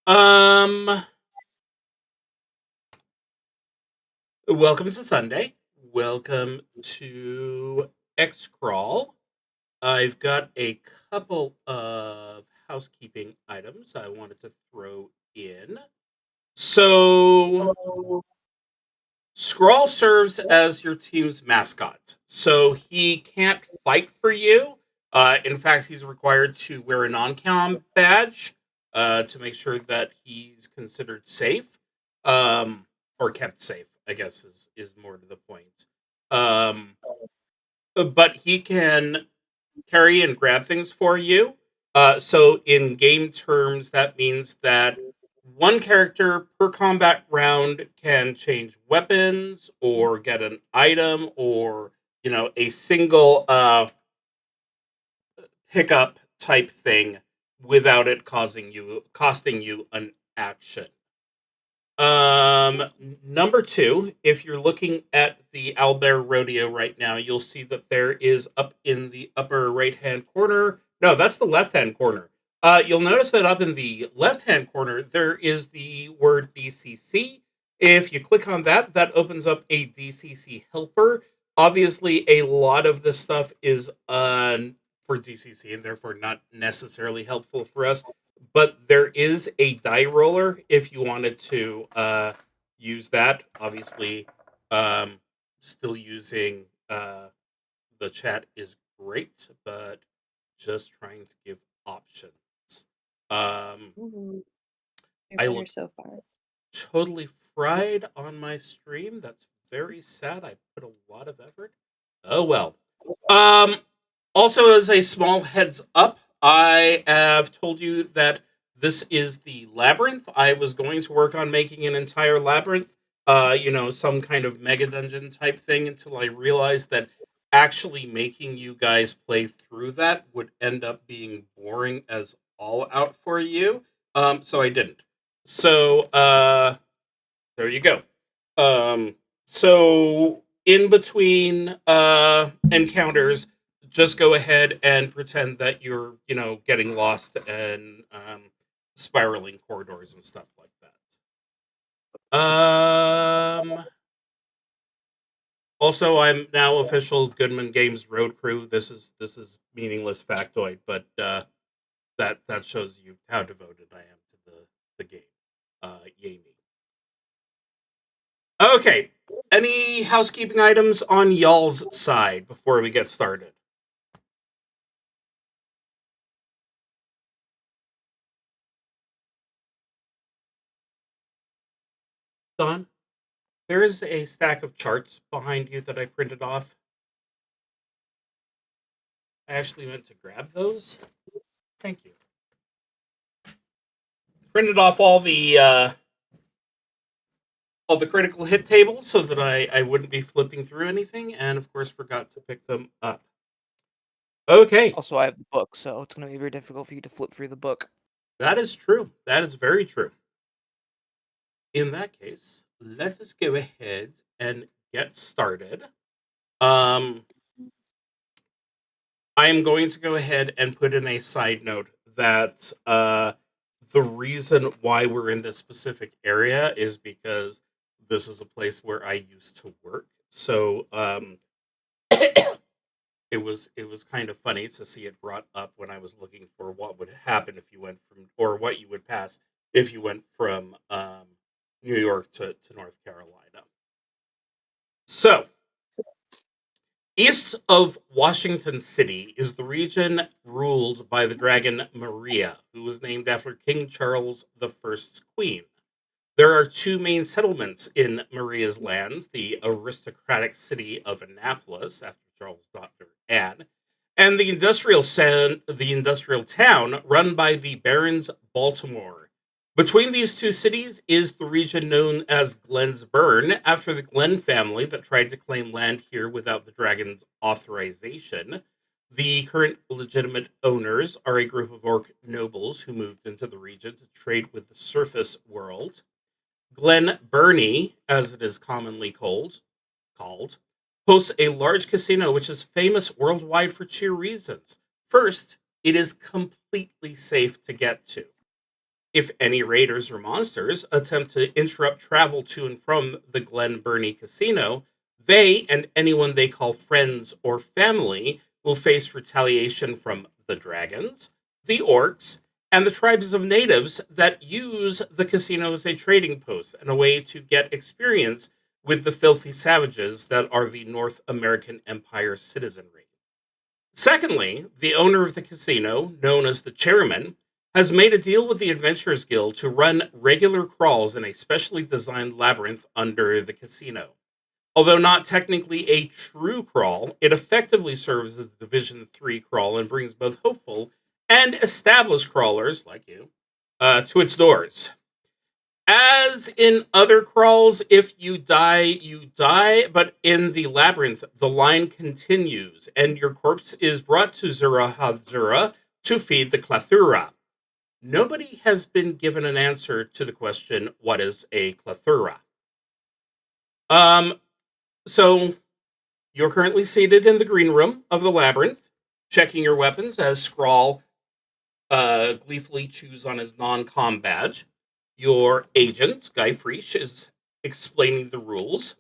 Um, Welcome to Sunday. Welcome to XCrawl. I've got a couple of housekeeping items I wanted to throw in. So, Scrawl serves as your team's mascot. So, he can't fight for you. In fact, he's required to wear a non-com badge to make sure that he's considered safe, or kept safe, I guess is more to the point. Um, but he can carry and grab things for you. So in game terms, that means that one character per combat round can change weapons or get an item or a single pickup type thing without it costing you an action. Number two, if you're looking at the Owlbear Rodeo right now, you'll see that there is up in the upper right hand corner. No, that's the left hand corner. You'll notice that up in the left hand corner, there is the word DCC. If you click on that, that opens up a DCC helper. Obviously, a lot of this stuff is for DCC and therefore not necessarily helpful for us, but there is a die roller if you wanted to use that. Obviously, um, still using the chat is great, but just trying to give options. Um, Mhm. You're I better look so far. totally fried on my stream. That's very sad. I put a lot of effort. Oh well. Um, Also, as a small heads up, I have told you that this is the labyrinth. I was going to work on making an entire labyrinth, some kind of mega dungeon type thing, until I realized that actually making you guys play through that would end up being boring as all out for you. So I didn't. So there you go. So in between encounters, just go ahead and pretend that you're, getting lost and spiraling corridors and stuff like that. Also, I'm now official Goodman Games road crew. This is meaningless factoid, but that shows you how devoted I am to the game. Yay me. Okay. Any housekeeping items on y'all's side before we get started? Don, there is a stack of charts behind you that I printed off. I actually meant to grab those. Thank you. Printed off all the critical hit tables so that I wouldn't be flipping through anything, and of course forgot to pick them up. Okay, Also, I have the book, so it's going to be very difficult for you to flip through the book. that is true. That is very true. In that case, let us go ahead and get started. Um, I am going to go ahead and put in a side note that the reason why we're in this specific area is because this is a place where I used to work. So it was kind of funny to see it brought up when I was looking for what would happen if you went from, or what you would pass if you went from New York to North Carolina. So east of Washington City is the region ruled by the dragon Maria, who was named after King Charles I's queen. There are two main settlements in Maria's lands: the aristocratic city of Annapolis, after Charles' daughter Anne, and the industrial town run by the Barons Baltimore. Between these two cities is the region known as Glen's Burn, after the Glen family that tried to claim land here without the dragon's authorization. The current legitimate owners are a group of orc nobles who moved into the region to trade with the surface world. Glen Burnie, as it is commonly called, hosts a large casino which is famous worldwide for two reasons. First, it is completely safe to get to. If any raiders or monsters attempt to interrupt travel to and from the Glen Burnie Casino, they and anyone they call friends or family will face retaliation from the dragons, the orcs, and the tribes of natives that use the casino as a trading post and a way to get experience with the filthy savages that are the North American Empire citizenry. Secondly, the owner of the casino, known as the chairman, has made a deal with the Adventurers Guild to run regular crawls in a specially designed labyrinth under the casino. Although not technically a true crawl, it effectively serves as a Division 3 crawl and brings both hopeful and established crawlers, like you, to its doors. As in other crawls, if you die, you die, but in the labyrinth, the line continues, and your corpse is brought to Zura Hazura to feed the Clathura. Nobody has been given an answer to the question, what is a Clathura? So you're currently seated in the green room of the labyrinth, checking your weapons as Scrawl gleefully chews on his non-com badge. Your agent, Guy Freesh, is explaining the rules.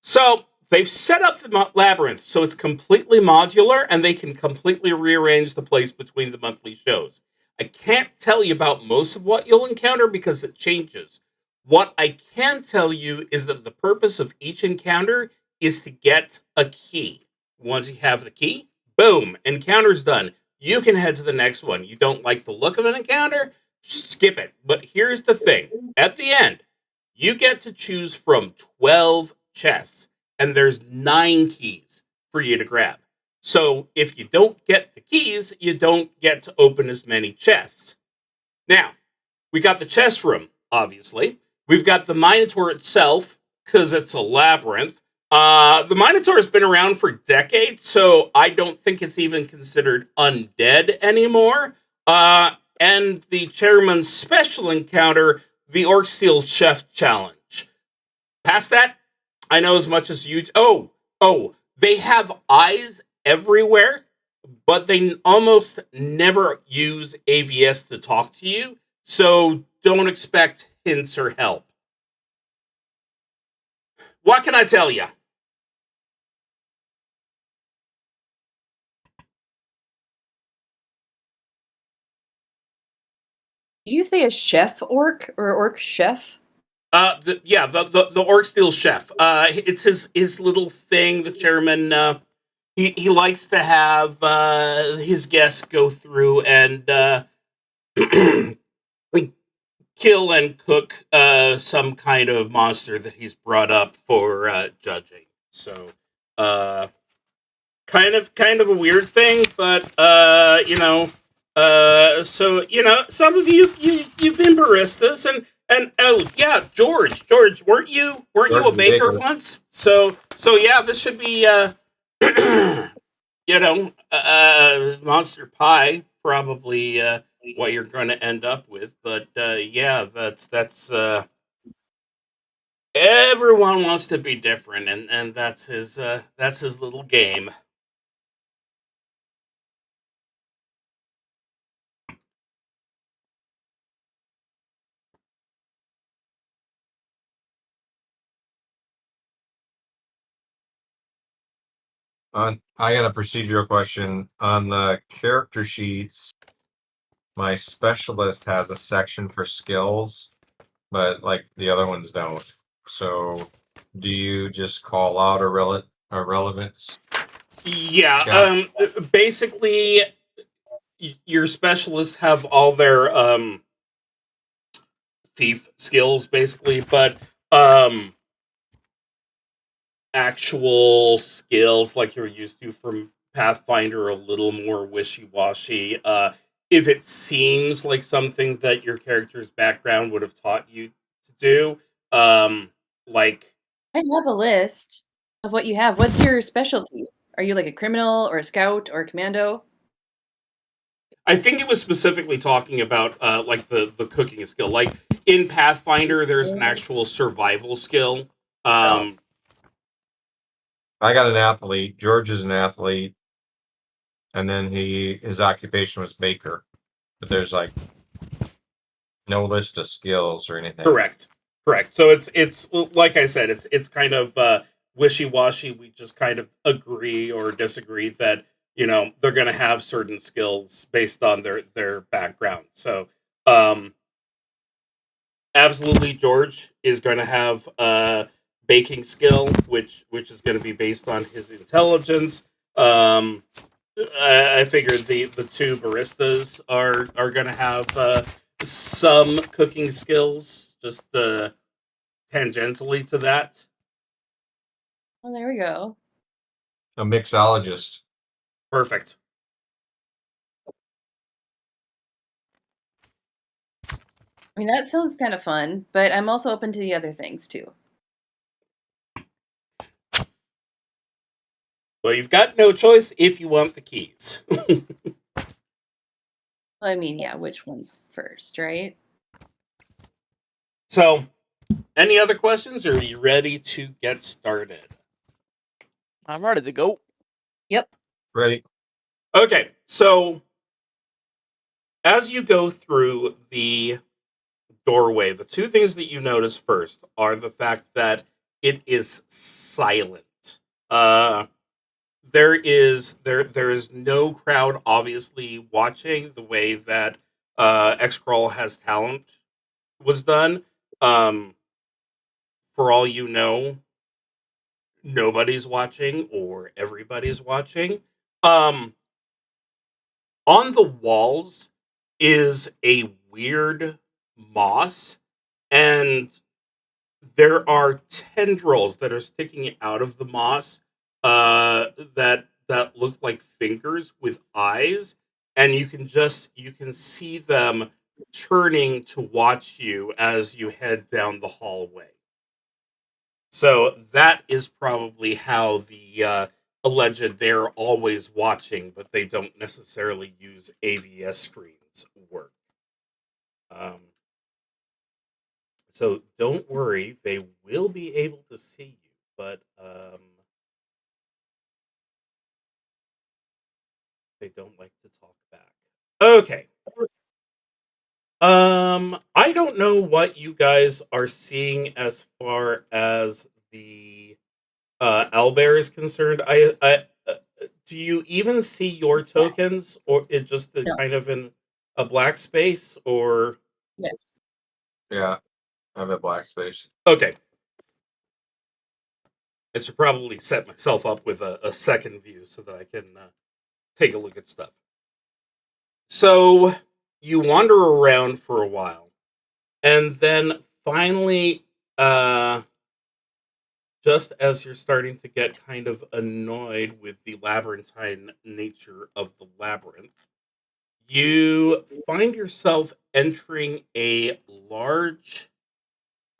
So they've set up the labyrinth so it's completely modular and they can completely rearrange the place between the monthly shows. I can't tell you about most of what you'll encounter because it changes. What I can tell you is that the purpose of each encounter is to get a key. Once you have the key, boom, encounter's done. You can head to the next one. You don't like the look of an encounter? Skip it. But here's the thing. At the end, you get to choose from 12 chests, and there's 9 keys for you to grab. So if you don't get the keys, you don't get to open as many chests. Now, we got the chest room, obviously. We've got the Minotaur itself, because it's a labyrinth. The Minotaur's been around for decades, so I don't think it's even considered undead anymore. And the chairman's special encounter, the Orc Steel Chef Challenge. Past that, I know as much as you. Oh, they have eyes everywhere, but they almost never use AVS to talk to you, so don't expect hints or help. What can I tell you? Did you say a chef orc or orc chef? The Orc Steel Chef. It's his little thing. The chairman. He likes to have his guests go through and kill and cook some kind of monster that he's brought up for judging. So, kind of a weird thing, but some of you've been baristas and oh yeah, George, weren't you a baker once? So yeah, this should be monster pie probably what you're going to end up with, but yeah, that's everyone wants to be different, and that's his little game. I got a procedural question. On the character sheets, my specialist has a section for skills, but like the other ones don't. So do you just call out a relevance? Yeah, basically your specialists have all their thief skills basically, but actual skills like you're used to from Pathfinder are a little more wishy-washy. If it seems like something that your character's background would have taught you to do, like I have a list of what you have. What's your specialty? Are you like a criminal or a scout or a commando? I think it was specifically talking about like the cooking skill. Like in Pathfinder, there's an actual survival skill. I got an athlete. George is an athlete, and then his occupation was baker. But there's like No list of skills or anything. Correct. So it's like I said, it's kind of wishy washy. We just kind of agree or disagree that they're going to have certain skills based on their background. So absolutely, George is going to have a baking skill, which is going to be based on his intelligence. I figured the two baristas are going to have some cooking skills, just tangentially to that. Oh, there we go. A mixologist. Perfect. I mean, that sounds kind of fun, but I'm also open to the other things too. Well, you've got no choice if you want the keys. I mean, yeah, which one's first, right? So, any other questions, or are you ready to get started? I'm ready to go. Yep. Ready? Okay, so as you go through the doorway, the two things that you notice first are the fact that it is silent. There is no crowd obviously watching the way that XCrawl has talent was done. For all you know, nobody's watching or everybody's watching. Um, on the walls is a weird moss, and there are tendrils that are sticking out of the moss that look like fingers with eyes, and you can see them turning to watch you as you head down the hallway. So that is probably how the alleged they're always watching, but they don't necessarily use AVS screens work. Um, so don't worry, they will be able to see you, but they don't like to talk back. Okay. I don't know what you guys are seeing as far as the owlbear is concerned. Do you even see your Just black. tokens, or it just No. kind of in a black space, or Yeah. Yeah. I have a black space. okay? I should probably set myself up with a second view so that I can take a look at stuff. So you wander around for a while, and then finally, just as you're starting to get kind of annoyed with the labyrinthine nature of the labyrinth, you find yourself entering a large,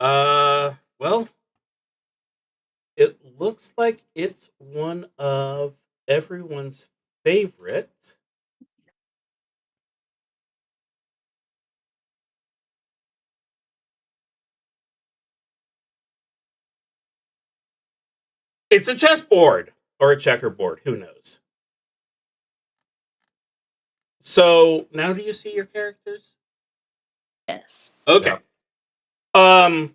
well, it looks like it's one of everyone's favorite. It's a chessboard or a checkerboard, who knows. So now do you see your characters? Yes. Okay. Yeah.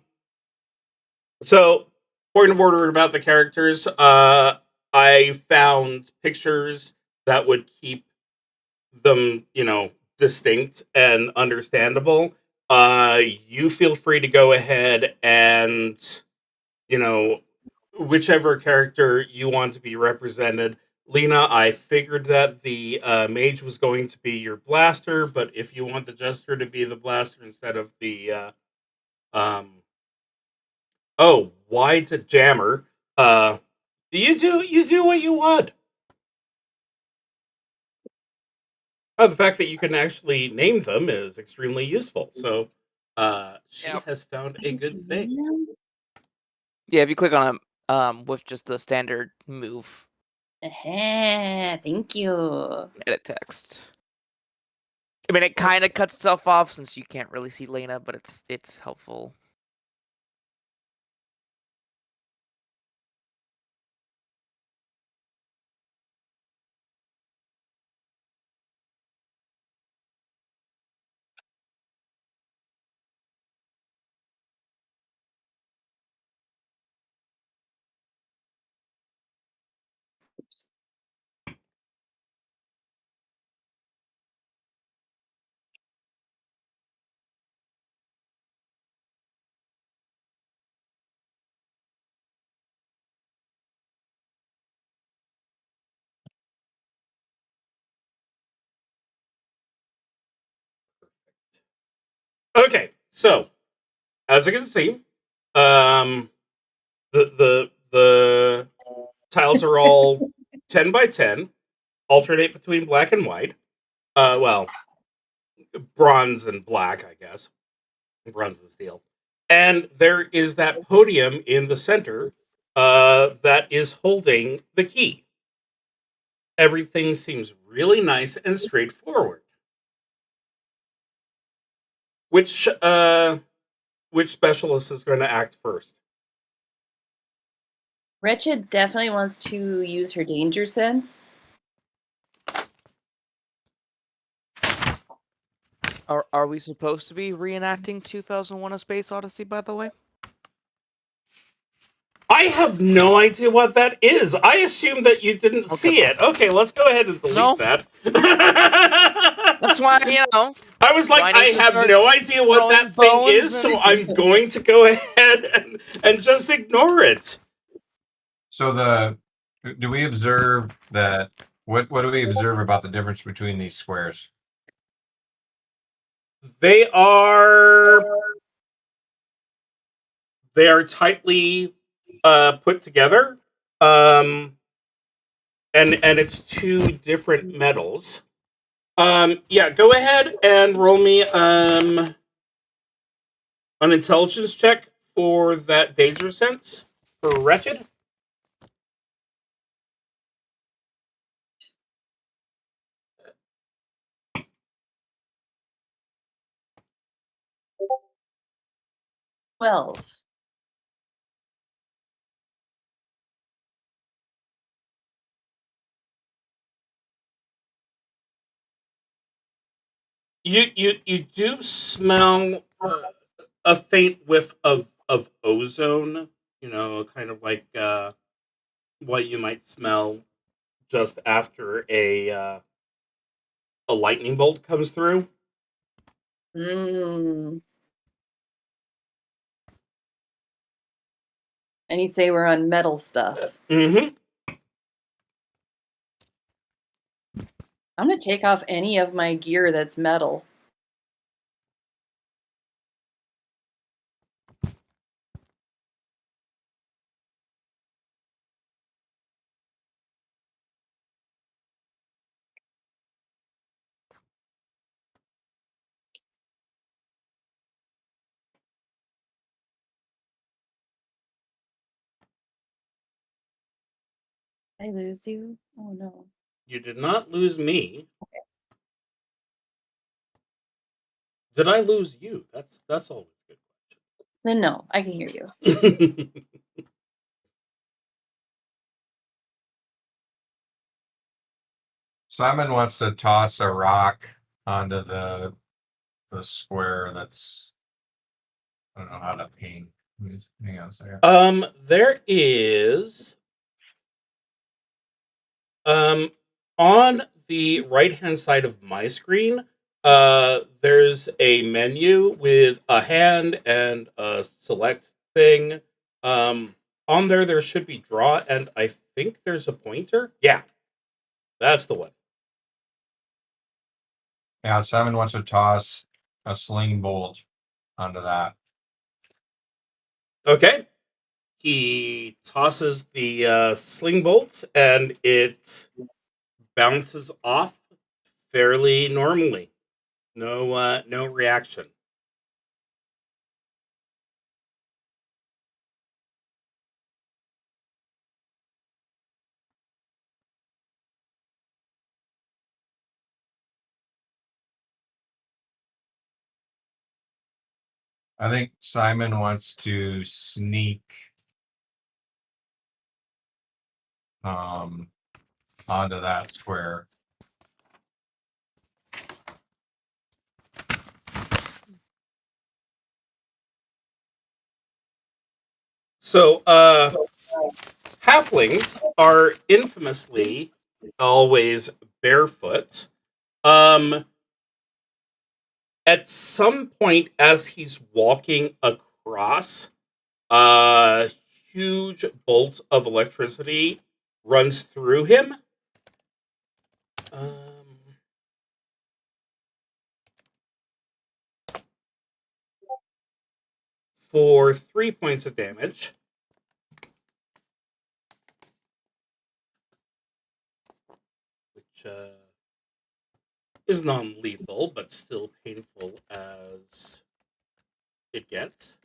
So point of order about the characters. I found pictures that would keep them, distinct and understandable. You feel free to go ahead and, you know, whichever character you want to be represented. Lena, I figured that the mage was going to be your blaster, but if you want the jester to be the blaster instead of the um, oh, wide's a jammer. Uh, you do what you want. Oh, the fact that you can actually name them is extremely useful. So, she Yep. has found a good thing. Yeah, if you click on them with just the standard move, Thank you. edit text. I mean, it kind of cuts itself off since you can't really see Lena, but it's helpful. Okay, so as you can see, the tiles are all 10 by 10, alternate between black and white. Well, bronze and black, I guess. Bronze and steel. And there is that podium in the center that is holding the key. Everything seems really nice and straightforward. Which specialist is going to act first? Wretched definitely wants to use her danger sense. Are we supposed to be reenacting 2001: A Space Odyssey, by the way? I have no idea what that is. I assume that you didn't see it. Okay, let's go ahead and delete that. That's why, I was like, I have no idea what that thing is, so I'm going to go ahead and just ignore it. So do we observe that? What do we observe about the difference between these squares? They are tightly put together, and it's two different metals. Yeah, go ahead and roll me an intelligence check for that danger sense for Wretched. Well, You do smell a faint whiff of ozone. You know, kind of like what you might smell just after a lightning bolt comes through. and you say we're on metal stuff. Mm-hmm. I'm gonna take off any of my gear that's metal. Did I lose you? Oh no. You did not lose me. Did I lose you? That's always a good Then no, I can hear you. question. Simon wants to toss a rock onto the square that's, I don't know how to paint. Hang on a second. There is on the right hand side of my screen, there's a menu with a hand and a select thing. On there should be draw, and I think there's a pointer. Yeah, that's the one. Yeah, Simon wants to toss a sling bolt onto that. Okay. He tosses the sling bolt, and it bounces off fairly normally. No reaction. I think Simon wants to sneak onto that square. So, halflings are infamously always barefoot. At some point, as he's walking across, a huge bolt of electricity runs through him. for 3 points of damage. Which is non-lethal, but still painful as it gets.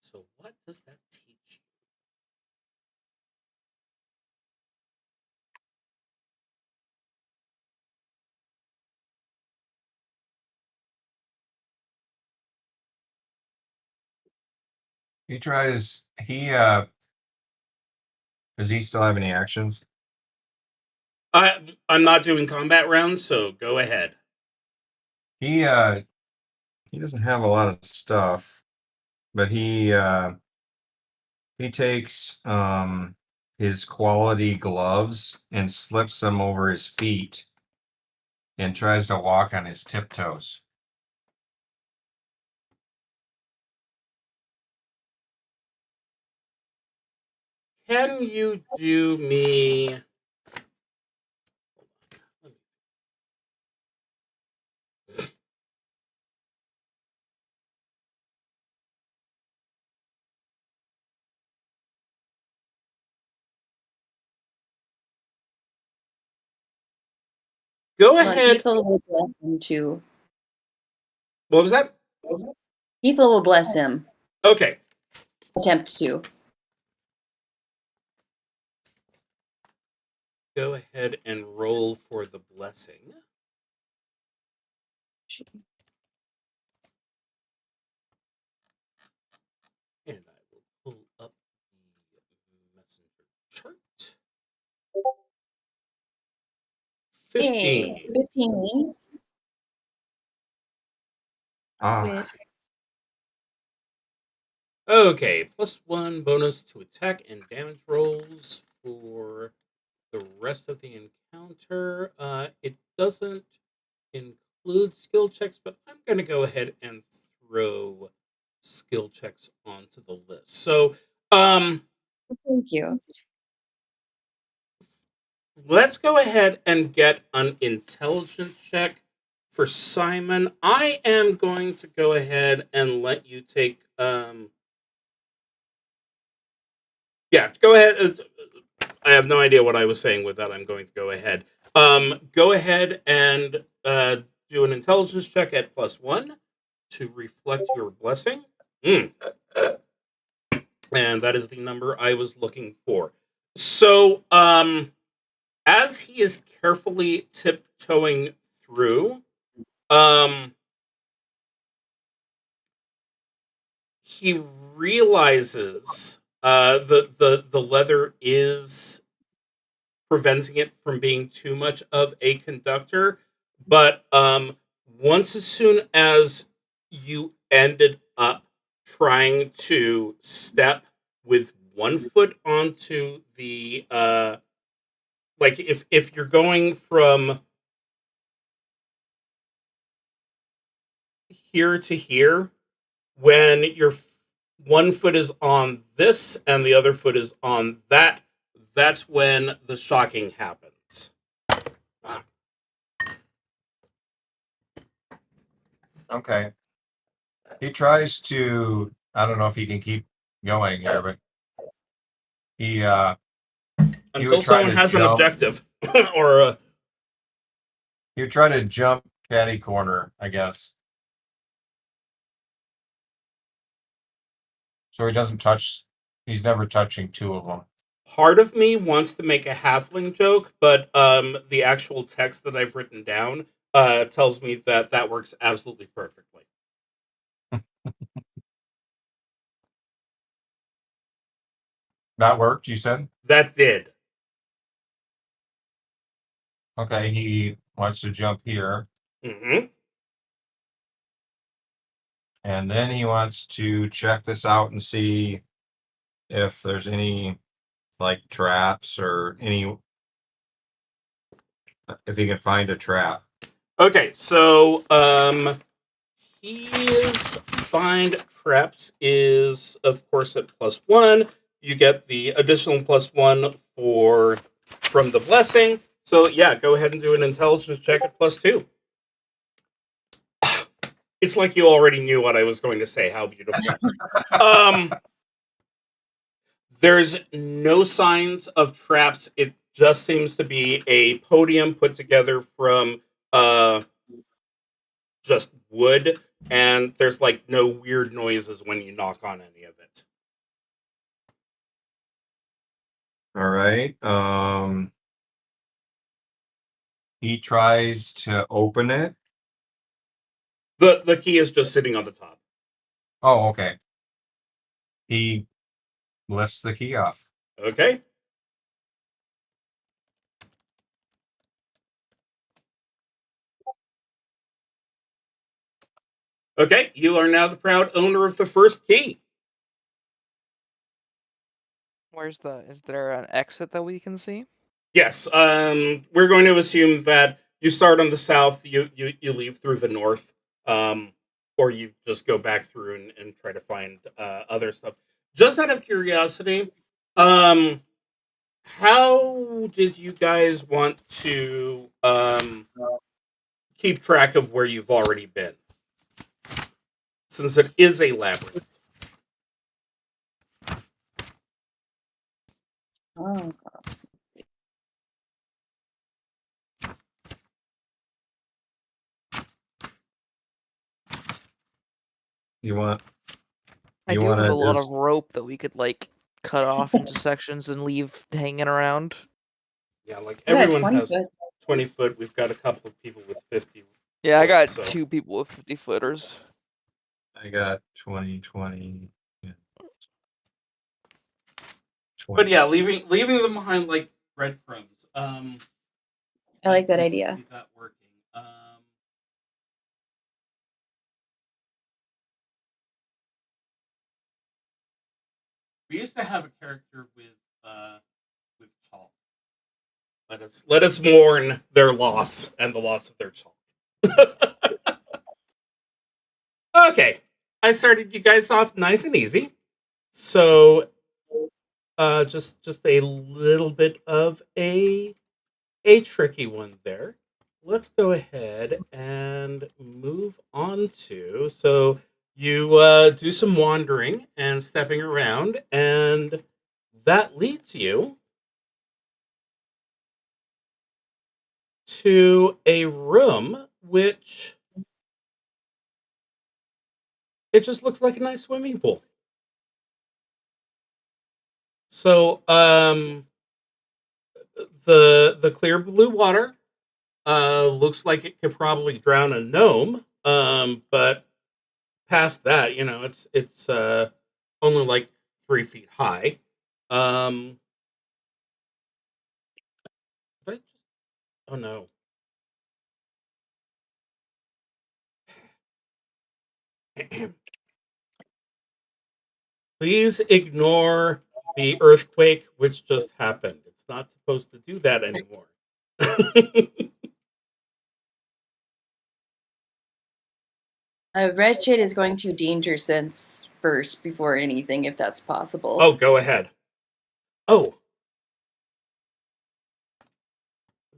So what does that teach you? He tries. Does he still have any actions? I'm not doing combat rounds, so go ahead. He doesn't have a lot of stuff, but he takes his quality gloves and slips them over his feet and tries to walk on his tiptoes. Can you do me... Go ahead. Ethel will bless him too. What was that? Ethel will bless him. Okay. Attempt to. Go ahead and roll for the blessing. And I will pull up the messenger chart. 15. Yay. 15. Ah, Okay, +1 bonus to attack and damage rolls for the rest of the encounter. It doesn't include skill checks, but I'm going to go ahead and throw skill checks onto the list. So, Thank you. let's go ahead and get an intelligence check for Simon. I am going to go ahead and let you take... yeah, go ahead. I have no idea what I was saying with that. I'm going to go ahead. Go ahead and do an intelligence check at +1 to reflect your blessing. And that is the number I was looking for. So, as he is carefully tiptoeing through, he realizes the leather is preventing it from being too much of a conductor, but once as soon as you ended up trying to step with one foot onto the like if you're going from here to here, when your one foot is on this and the other foot is on that, that's when the shocking happens. okay. He tries to. I don't know if he can keep going here, but he Until would try someone to has an jump. objective or a... He would try to jump catty corner, I guess. So he doesn't touch. He's never touching two of them. Part of me wants to make a halfling joke, but the actual text that I've written down tells me that that works absolutely perfectly. That worked, you said? That did. Okay, he wants to jump here. Mm-hmm. And then he wants to check this out and see if there's any like traps or any, if he can find a trap. Okay, so keys, find traps is, of course, at +1. You get the additional +1 from the blessing. So yeah, go ahead and do an intelligence check at +2. It's like you already knew what I was going to say. How beautiful. There's no signs of traps. It just seems to be a podium put together from just wood, and there's like no weird noises when you knock on any of it. All right. He tries to open it. The key is just sitting on the top. Oh, okay. He lifts the key off. Okay. Okay, you are now the proud owner of the first key. Is there an exit that we can see? Yes, we're going to assume that you start on the south, you leave through the north, or you just go back through and try to find other stuff. Just out of curiosity, how did you guys want to keep track of where you've already been? Since it is a labyrinth. Oh. You want? I You do have wanna a lot of just- rope that we could like cut off into sections and leave hanging around. Yeah, like I got everyone 20 has foot. 20 foot. We've got a couple of people with 50. Yeah, I got So- 2 people with 50-footers. I got 20, 20. Yeah. 20. But yeah, leaving them behind like breadcrumbs. I like that idea. see that working. We used to have a character with chalk. Let us mourn their loss and the loss of their chalk. Okay, I started you guys off nice and easy. So, just a little bit of a tricky one there. Let's go ahead and move on to. So you do some wandering and stepping around, and that leads you to a room which it just looks like a nice swimming pool. So the clear blue water looks like it could probably drown a gnome, but past that, it's only like 3 feet high. But oh no. Please ignore the earthquake which just happened. It's not supposed to do that anymore. Red Shade is going to danger sense first before anything, if that's possible. Oh, go ahead. Oh.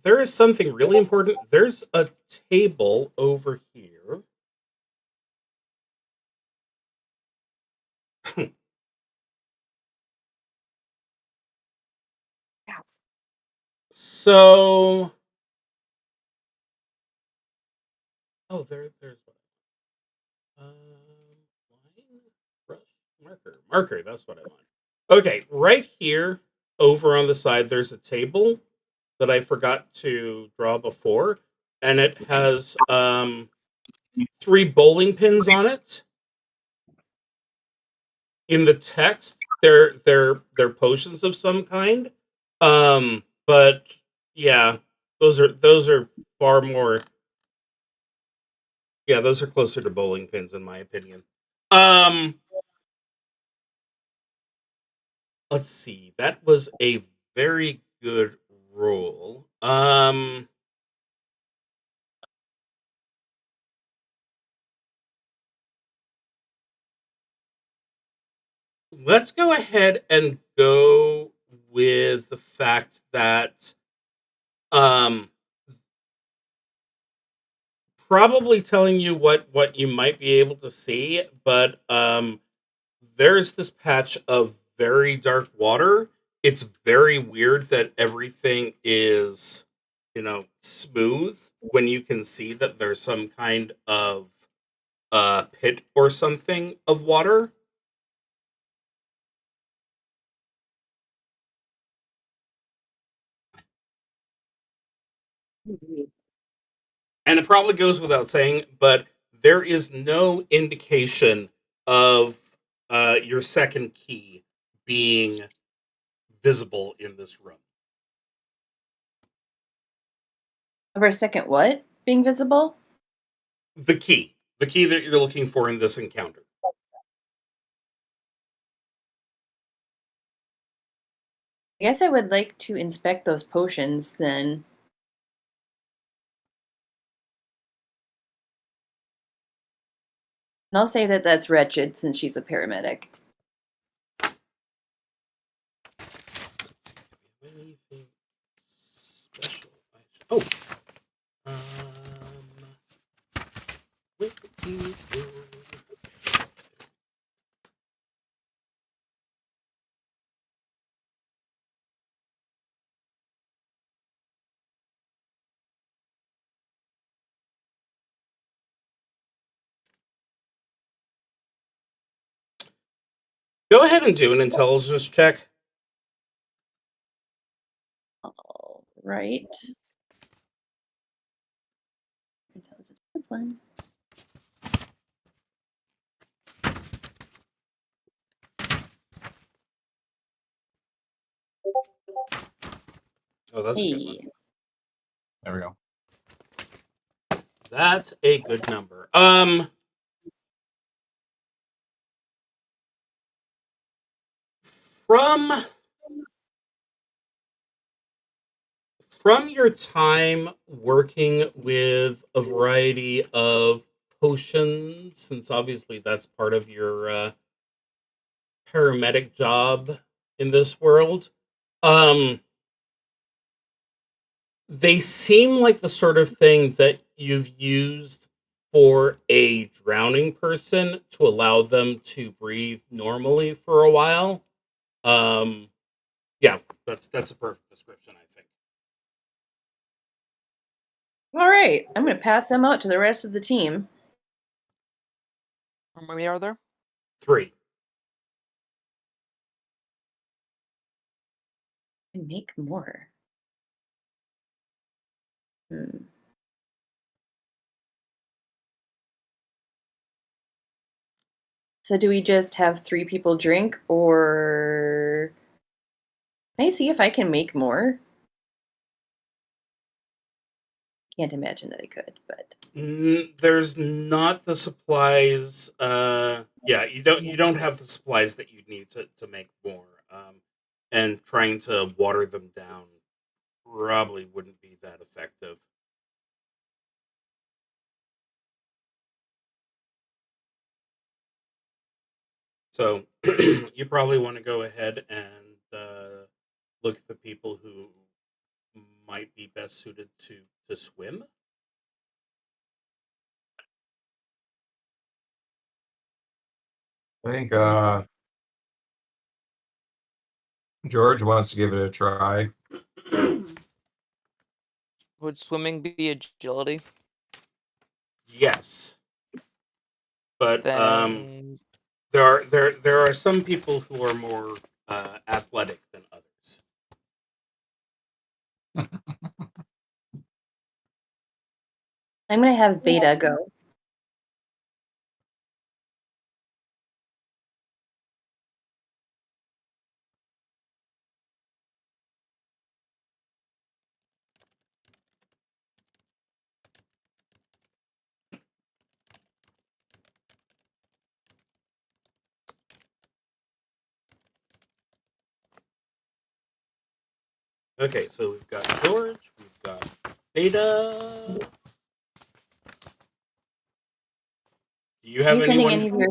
There is something really important. There's a table over here. So, there's line, brush, marker. That's what I want. Okay, right here, over on the side, there's a table that I forgot to draw before, and it has 3 bowling pins on it. In the text, they're potions of some kind. But yeah, those are far more. Yeah, those are closer to bowling pins in my opinion. Let's see. That was a very good roll. let's go ahead and go with the fact that um, probably telling you what you might be able to see, but there's this patch of very dark water. It's very weird that everything is, smooth when you can see that there's some kind of pit or something of water. And it probably goes without saying, but there is no indication of your second key being visible in this room. Of our second what being visible? The key that you're looking for in this encounter. I guess I would like to inspect those potions then. And I'll say that that's wretched since she's a paramedic. Anything special? Oh, what do you do? Go ahead and do an intelligence check. All right. This one. Oh, that's a good one. Hey. There we go. That's a good number. From your time working with a variety of potions, since obviously that's part of your paramedic job in this world, they seem like the sort of thing that you've used for a drowning person to allow them to breathe normally for a while. Yeah, that's a perfect description, I think. All right. I'm going to pass them out to the rest of the team. How many are there? 3. And make more. So do we just have 3 people drink, or can I see if I can make more? Can't imagine that I could, but There's not the supplies. Yeah, you don't have the supplies that you need to make more. And trying to water them down probably wouldn't be that effective. So you probably want to go ahead and look at the people who might be best suited to swim. I think George wants to give it a try. Would swimming be agility? Yes, but Then there are some people who are more athletic than others. I'm going to have Beta go. Okay, so we've got George, we've got Beta. Do you Are have you sending anyone? any of your...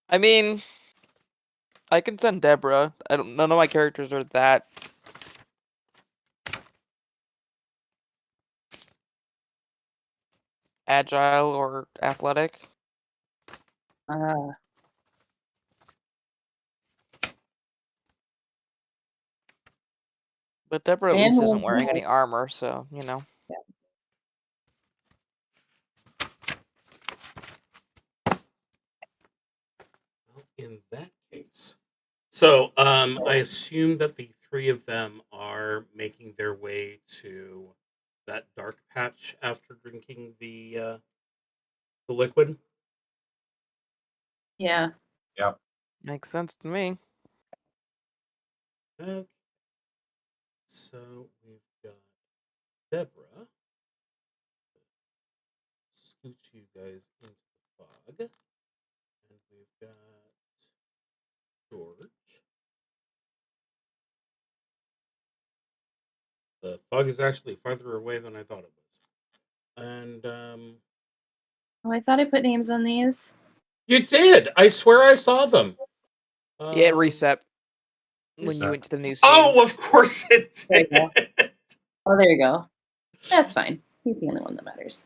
I mean, I can send Deborah. None of my characters are that agile or athletic. But Deborah at least isn't wearing any armor, so you know. Yeah. Well, in that case, so I assume that the three of them are making their way to that dark patch after drinking the liquid. Yeah. Yep. Makes sense to me. Okay. So we've got Deborah. Scooch you guys into the fog. And we've got George. The fog is actually farther away than I thought it was. And Oh, I thought I put names on these. you did! I swear I saw them. Yeah, it reset when you Reset. went to the new scene. Oh, of course it There you did. go. Oh, there you go. That's fine. He's the only one that matters.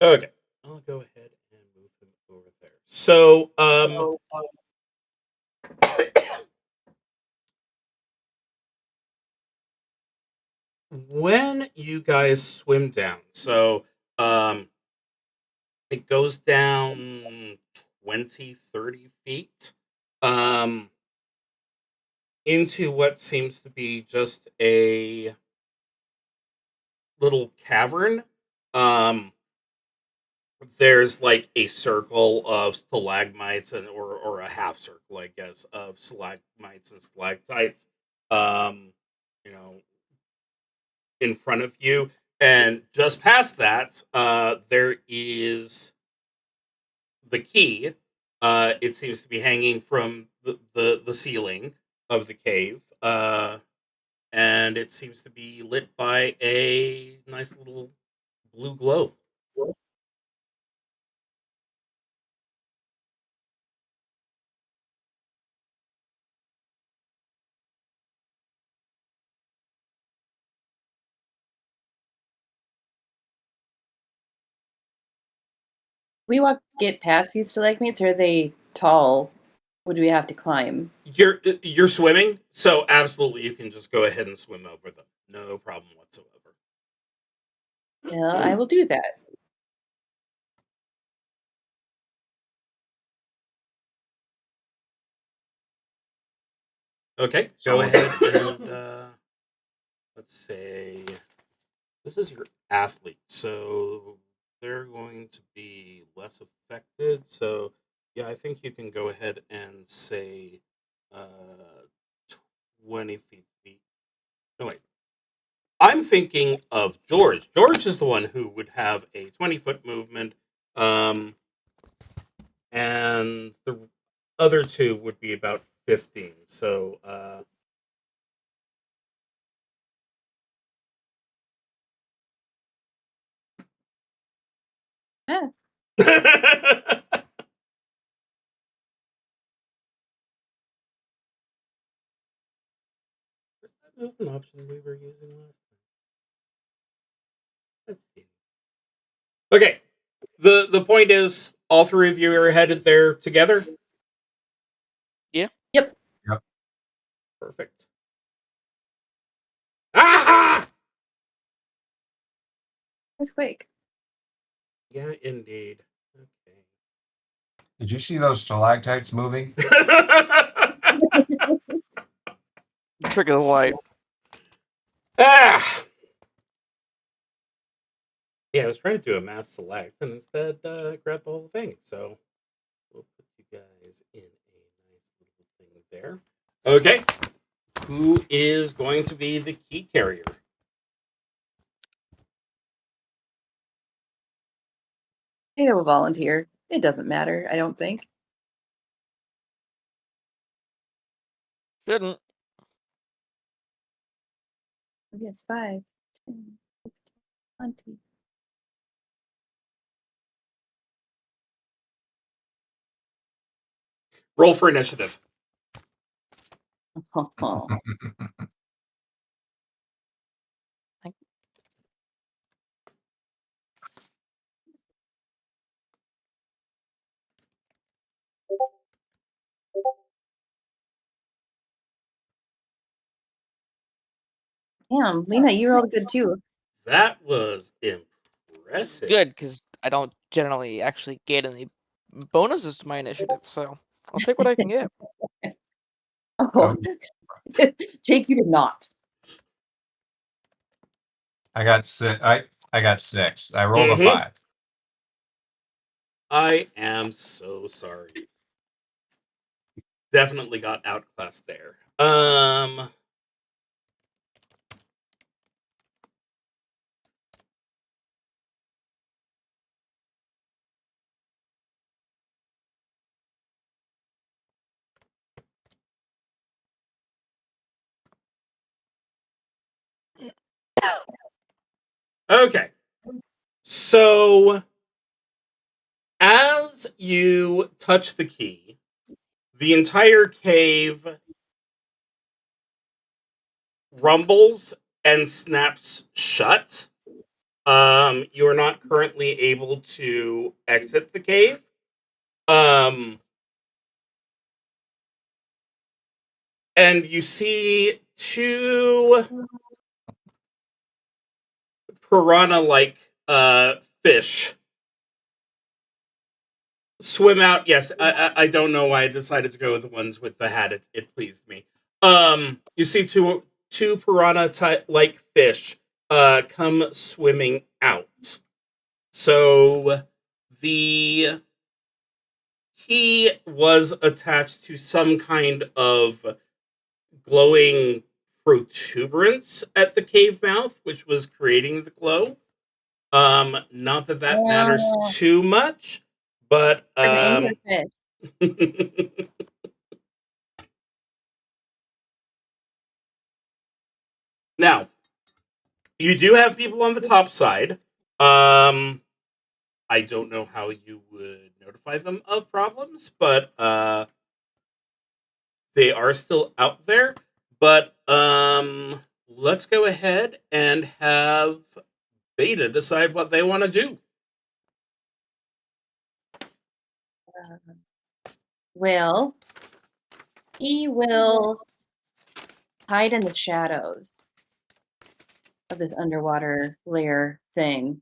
Okay. I'll go ahead and move him over there. So, when you guys swim down, so it goes down 20, 30 feet into what seems to be just a little cavern. There's like a circle of stalagmites or a half circle, I guess, of stalagmites and stalactites. You know, in front of you, and just past that, there is the key. It seems to be hanging from the ceiling of the cave, and it seems to be lit by a nice little blue glow. Get past these stalagmites, or are they tall? Would we have to climb? You're swimming, so absolutely you can just go ahead and swim over them. No problem whatsoever. Yeah, I will do that. Okay, So go ahead and let's say this is your athlete, so they're going to be less affected. So yeah, I think you can go ahead and say uh 20 feet. No wait. I'm thinking of George. George is the one who would have a 20-foot movement. And the other two would be about 15. So Yeah. what's that movement option we were using last time? Let's see. Okay. The point is all three of you are headed there together. Yeah. Yep. Yep. Perfect. Aha! Earthquake. Yeah, indeed. Okay. Did you see those stalactites moving? Trick of the light. Ah! Yeah, I was trying to do a mass select and instead grab the whole thing. So we'll put you guys in a nice little thing there. Okay. Who is going to be the key carrier? Ada will volunteer. It doesn't matter, I don't think. Shouldn't. Yes, 5, 10, 15, 20. Roll for initiative. Damn, Lena, you rolled good too. That was impressive. Good, because I don't generally actually get any bonuses to my initiative, so I'll take what I can get. Oh, Jake, you did not. I got six. I got 6. I rolled Mhm. a 5. I am so sorry. Definitely got outclassed there. Okay. So as you touch the key, the entire cave rumbles and snaps shut. You are not currently able to exit the cave. And you see 2 piranha-like fish swim out. Yes, I don't know why I decided to go with the ones with the hat. It pleased me. You see two piranha-like fish come swimming out. So the key was attached to some kind of glowing protuberance at the cave mouth, which was creating the glow. Not that matters too much, but An anglerfish. now you do have people on the top side. I don't know how you would notify them of problems, but they are still out there. But let's go ahead and have Beta decide what they want to do. Well, he will hide in the shadows of this underwater lair thing.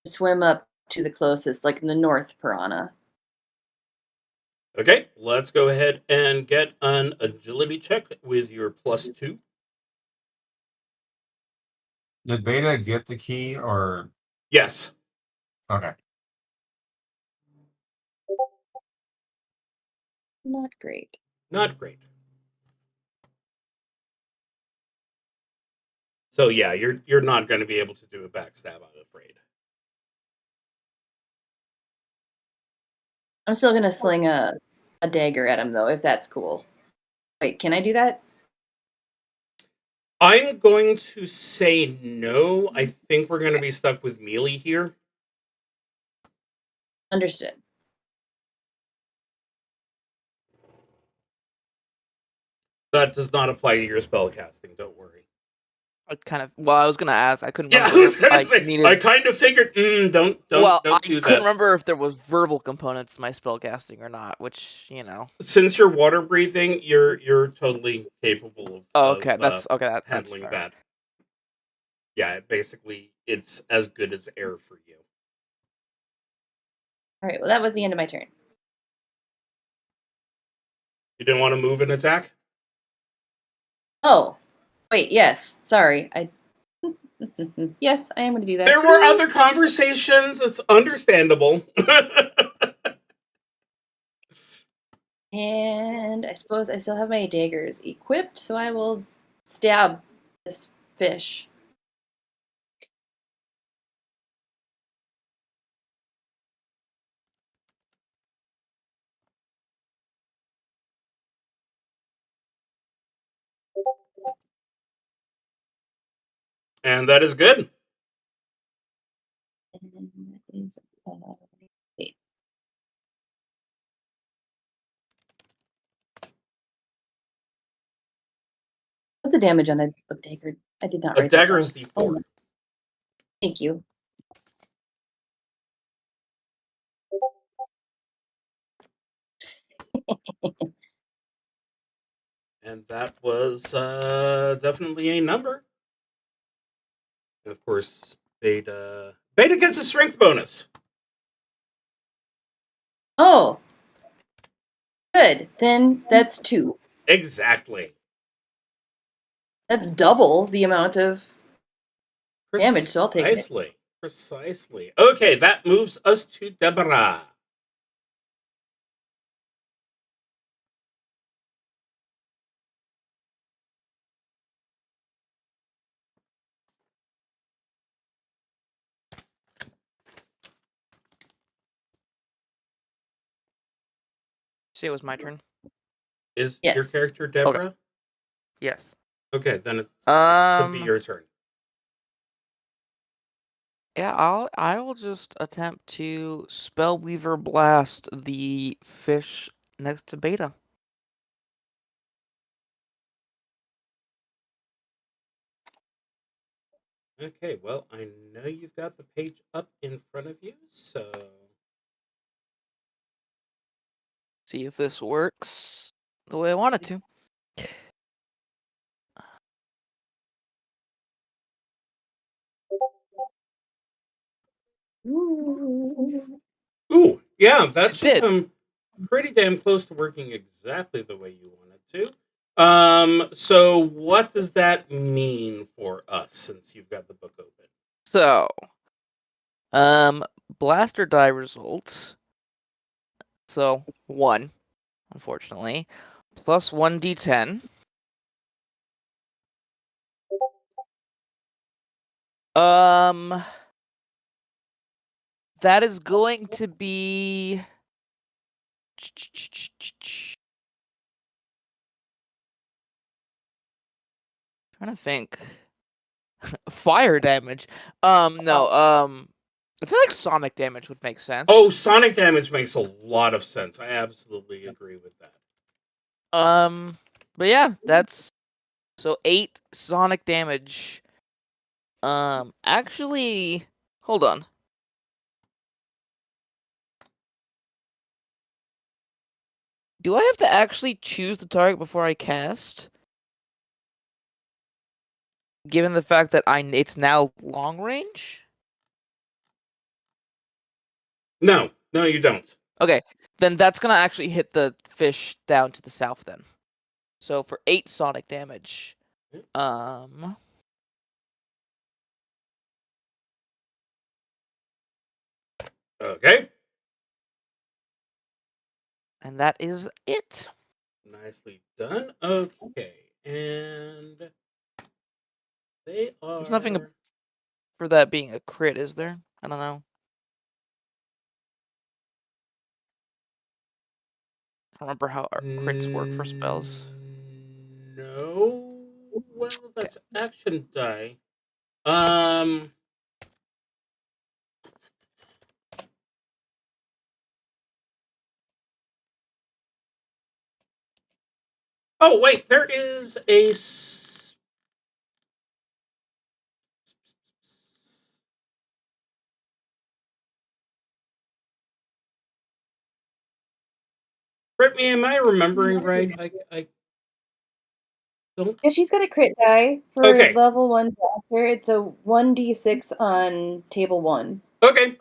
Swim up to the closest, like in the North Piranha. Okay, let's go ahead and get an agility check with your +2. Did Beta get the key or? Yes. Okay. Not great. Not great. So yeah, you're not going to be able to do a backstab, I'm afraid. I'm still gonna sling a dagger at him though, if that's cool. Wait, can I do that? I'm going to say no. I think we're going to be stuck with melee here. Understood. That does not apply to your spellcasting, don't worry. I was gonna ask. I couldn't Yeah, remember. I was going to say, needed. I kind of figured, don't I do couldn't that. remember if there was verbal components to my spellcasting or not. Which Since you're water breathing, you're totally capable of okay. That's handling fair. that. Yeah, basically, it's as good as air for you. All right. Well, that was the end of my turn. You didn't want to move and attack? Oh, wait. Yes. Sorry. Yes, I am going to do that. There were other conversations. It's understandable. And I suppose I still have my daggers equipped, so I will stab this fish. And that is good. And that is, wait. What's the damage on a dagger? I did not A write that dagger down. is D4. Oh, thank you. And that was definitely a number. And of course, Beta gets a strength bonus. Oh, good. Then that's 2. Exactly. That's double the amount of damage, so I'll take it. Precisely. Okay, that moves us to Deborah. Say it was my turn. Is your Yes. character Deborah? Yes. Okay, then it could be your turn. Yeah, I will just attempt to Spellweaver Blast the fish next to Beta. Okay, well, I know you've got the page up in front of you, so See if this works the way I want it to. ooh, yeah, that It should did. come pretty damn close to working exactly the way you want it to. So what does that mean for us since you've got the book open? So, blaster die results. So 1, unfortunately, plus 1d10. That is going to be trying to think. Fire damage. No. I feel like sonic damage would make sense. Oh, sonic damage makes a lot of sense. I absolutely agree with that. But yeah, that's so 8 sonic damage. Actually, hold on. Do I have to actually choose the target before I cast? Given the fact that it's now long range? No, you don't. Okay, then that's gonna actually hit the fish down to the south then. So for 8 sonic damage, Okay. and that is it. Nicely done. Okay. And they are There's nothing for that being a crit, is there? I don't know. I don't remember how our crits work for spells. No. Well, that's action die. Oh, wait, there is a Britmy, am I remembering right? I don't. Yeah, she's got a crit die for Okay. level 1 blaster. It's a 1d6 on table 1. Okay.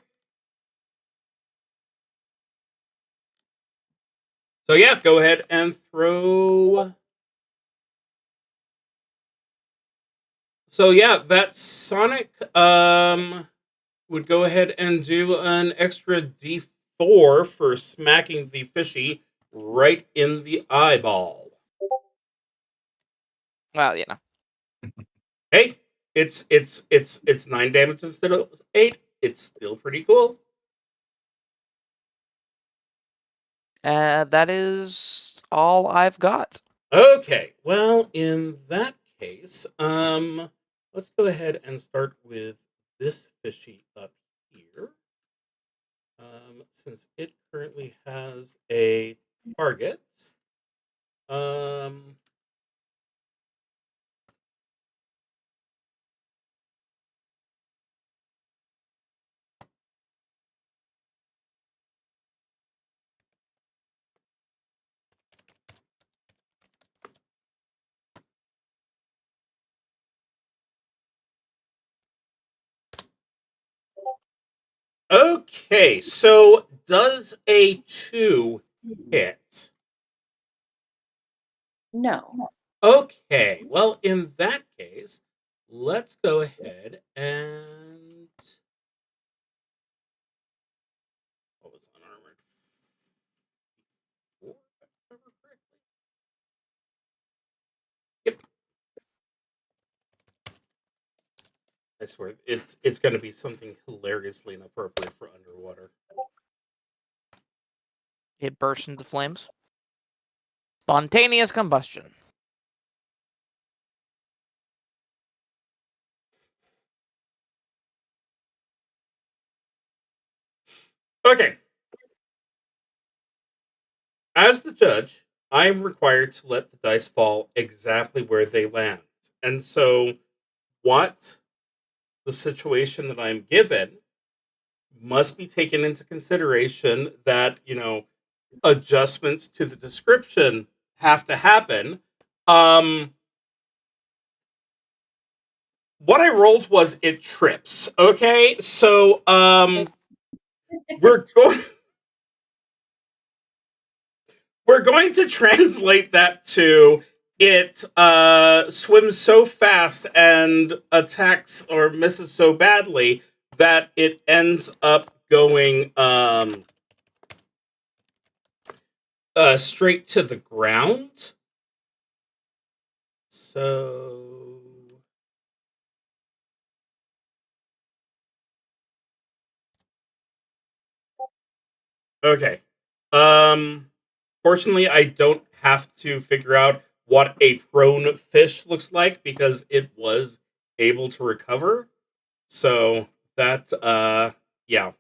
So yeah, go ahead and throw. So yeah, that Sonic would go ahead and do an extra D4 for smacking the fishy right in the eyeball. Well, you know. Hey, it's 9 damage instead of 8. It's still pretty cool. That is all I've got. Okay, well, in that case, let's go ahead and start with this fishy up here. Since it currently has a target. Okay, so does a 2 hit? No. Okay, well, in that case, let's go ahead and... What was unarmored? 4, if I remember correctly? Yep. I swear, it's going to be something hilariously inappropriate for underwater. It bursts into flames. Spontaneous combustion. Okay. As the judge, I am required to let the dice fall exactly where they land. And so, what the situation that I'm given must be taken into consideration that, adjustments to the description have to happen. What I rolled was it trips. Okay, so we're going we're going to translate that to it swims so fast and attacks or misses so badly that it ends up going straight to the ground. So okay. Fortunately, I don't have to figure out what a prone fish looks like because it was able to recover. So that yeah,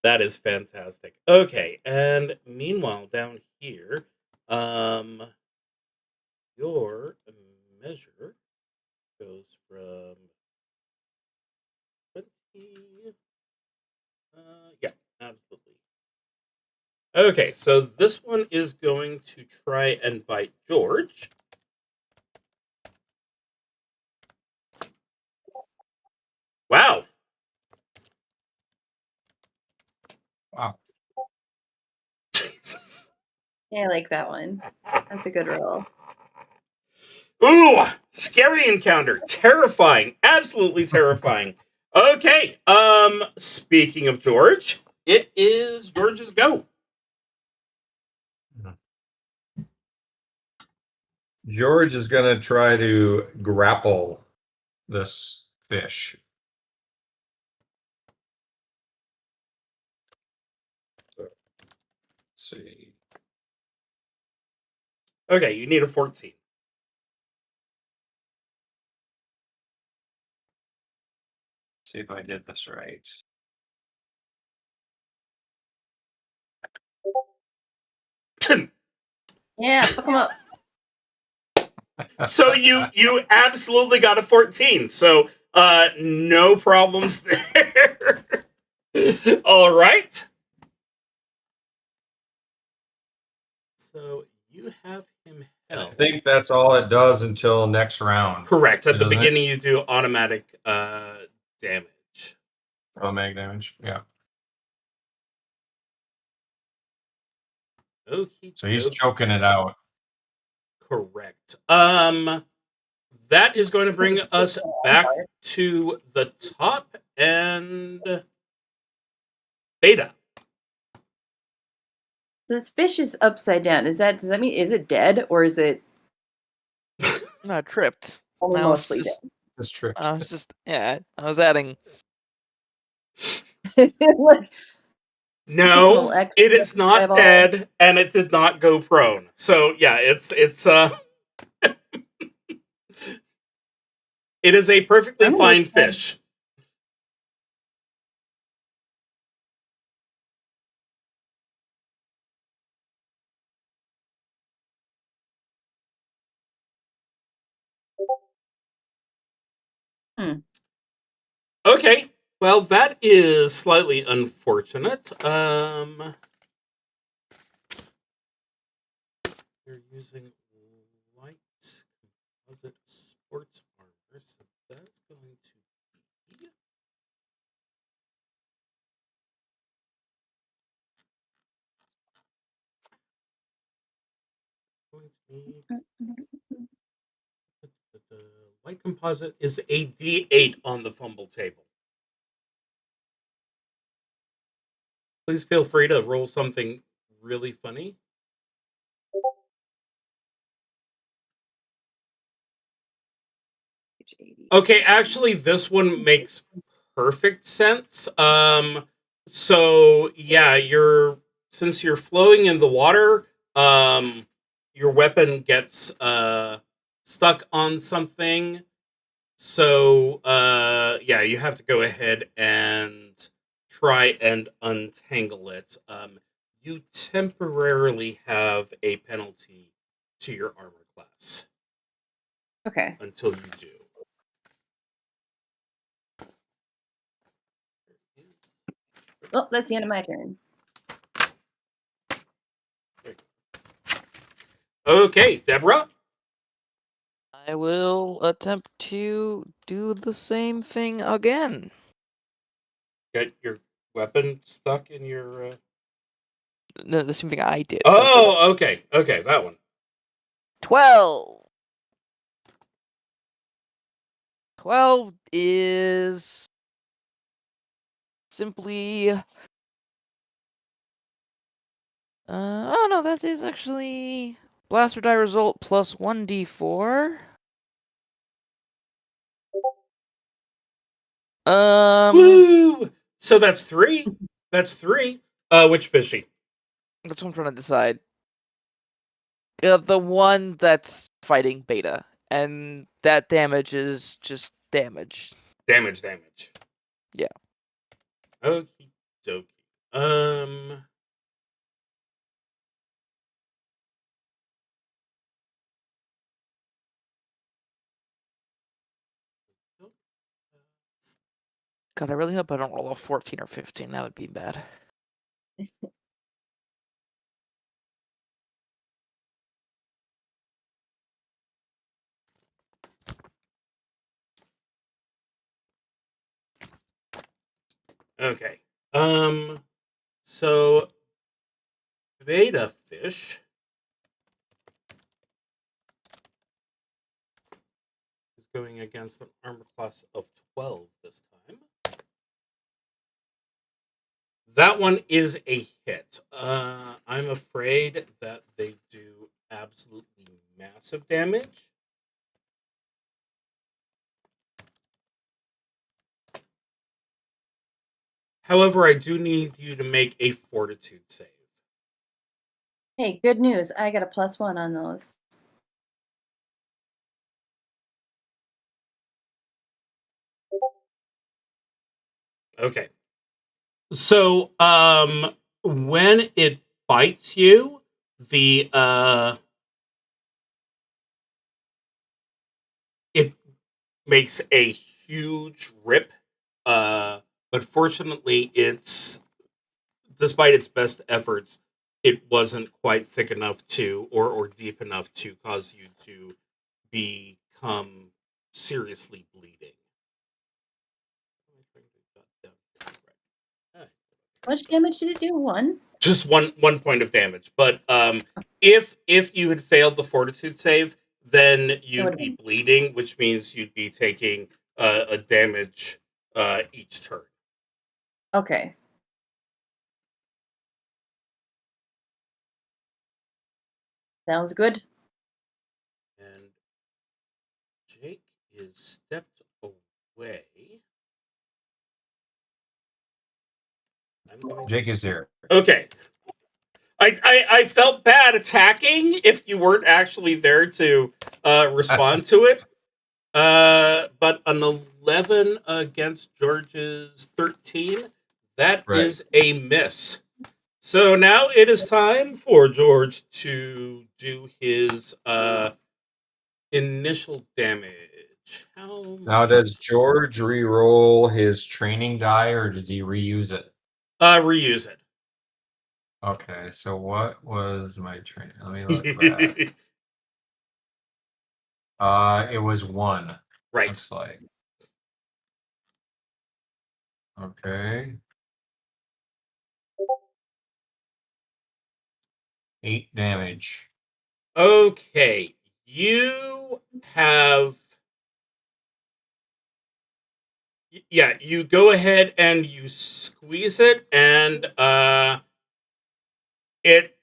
that is fantastic. Okay, and meanwhile down here, your measure goes from 20. Yeah, absolutely. Okay, so this one is going to try and bite George. Wow. Wow. Jesus. Yeah, I like that one. That's a good roll. Ooh, scary encounter. Terrifying. Absolutely terrifying. Okay, speaking of George, it is George's go. George is going to try to grapple this fish. Let's see. Okay, you need a 14. See if I did this right. Yeah, fuck them up. So you absolutely got a 14. So no problems there. All right. So you have him I held. think that's all it does until next round. Correct. At the Doesn't it? beginning, you do automatic damage. Oh, mag damage. Yeah. Okay. So he's choking it out. Correct. That is going to bring us back to the top and Beta. So this fish is upside down. Does that mean is it dead or is it No, tripped. only Now it's mostly just- This trick. I was just I was adding. dead? No, little extra it is not eyeball. dead, and it did not go prone. So yeah, it's it is a perfectly I'm fine gonna- fish. Okay, well that is slightly unfortunate. You're using light composite sports armor, so that's going to be going to be the light composite is a D8 on the fumble table. Please feel free to roll something really funny. Okay, actually, this one makes perfect sense. So yeah, since you're flowing in the water, your weapon gets stuck on something. So yeah, you have to go ahead and try and untangle it. You temporarily have a penalty to your armor class Okay. until you do. Well, that's the end of my turn. Okay, Deborah. I will attempt to do the same thing again. Got your weapon stuck in your. No, the same thing I did. Oh, okay, that one. 12. 12 is simply. Oh no, that is actually blaster die result plus 1d4. Woo! So that's 3. That's 3. Which fishy? That's what I'm trying to decide. The one that's fighting beta, and that damage is just damage. Damage. Yeah. Okie dokie. God, I really hope I don't roll a 14 or 15. That would be bad. Okay. So beta fish is going against an armor class of 12 this time. That one is a hit. I'm afraid that they do absolutely massive damage. However, I do need you to make a fortitude save. Hey, good news. I got a +1 on those. Okay. So, when it bites you, the it makes a huge rip. But fortunately, despite its best efforts, it wasn't quite thick enough or deep enough to cause you to become seriously bleeding. How much damage did it do? 1? Just one point of damage. But if you had failed the fortitude save, then you'd would've be been- bleeding, which means you'd be taking a damage each turn. Okay. Sounds good. And Jake is stepped away. Jake is here. Okay. I felt bad attacking if you weren't actually there to respond to it. But an 11 against George's 13, that Right. is a miss. So now it is time for George to do his initial damage. Now, does George re-roll his training die, or does he reuse it? Reuse it. Okay, so what was my training? Let me look back. It was 1. Right. Looks like. Okay. 8 damage. Okay, you have. Yeah, you go ahead and you squeeze it, and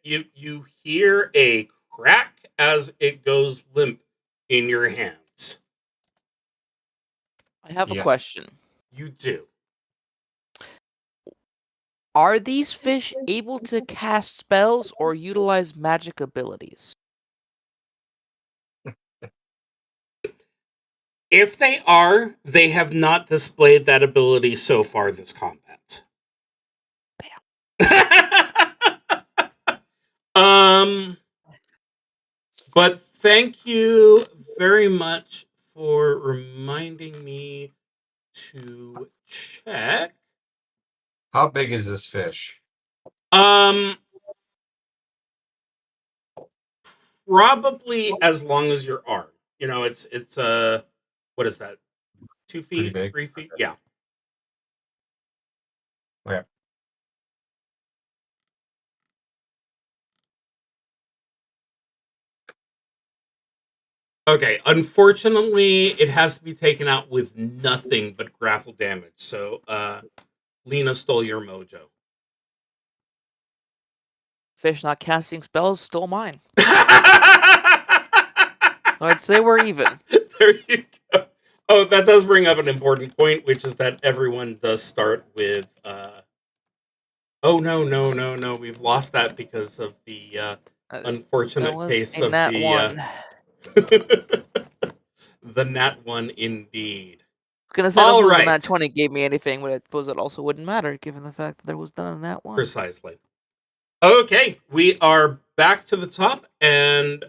you hear a crack as it goes limp in your hands. I have a Yeah. question. You do. Are these fish able to cast spells or utilize magic abilities? If they are, they have not displayed that ability so far this combat. um, but thank you very much for reminding me to check. How big is this fish? Probably as long as your arm. You know, it's what is that? 2 Pretty feet, big. 3 feet? Okay. Yeah. Okay. Okay, unfortunately, it has to be taken out with nothing but grapple damage. So, Lena stole your mojo. Fish not casting spells stole mine. I'd say we're even. There you go. Oh, that does bring up an important point, which is that everyone does start with. Oh no! We've lost that because of the That unfortunate was case a of nat the one. the nat one indeed. I was gonna say, I don't All suppose the right. nat 20 gave me anything, but I suppose it also wouldn't matter given the fact that there was none in that one. Precisely. Okay, we are back to the top, and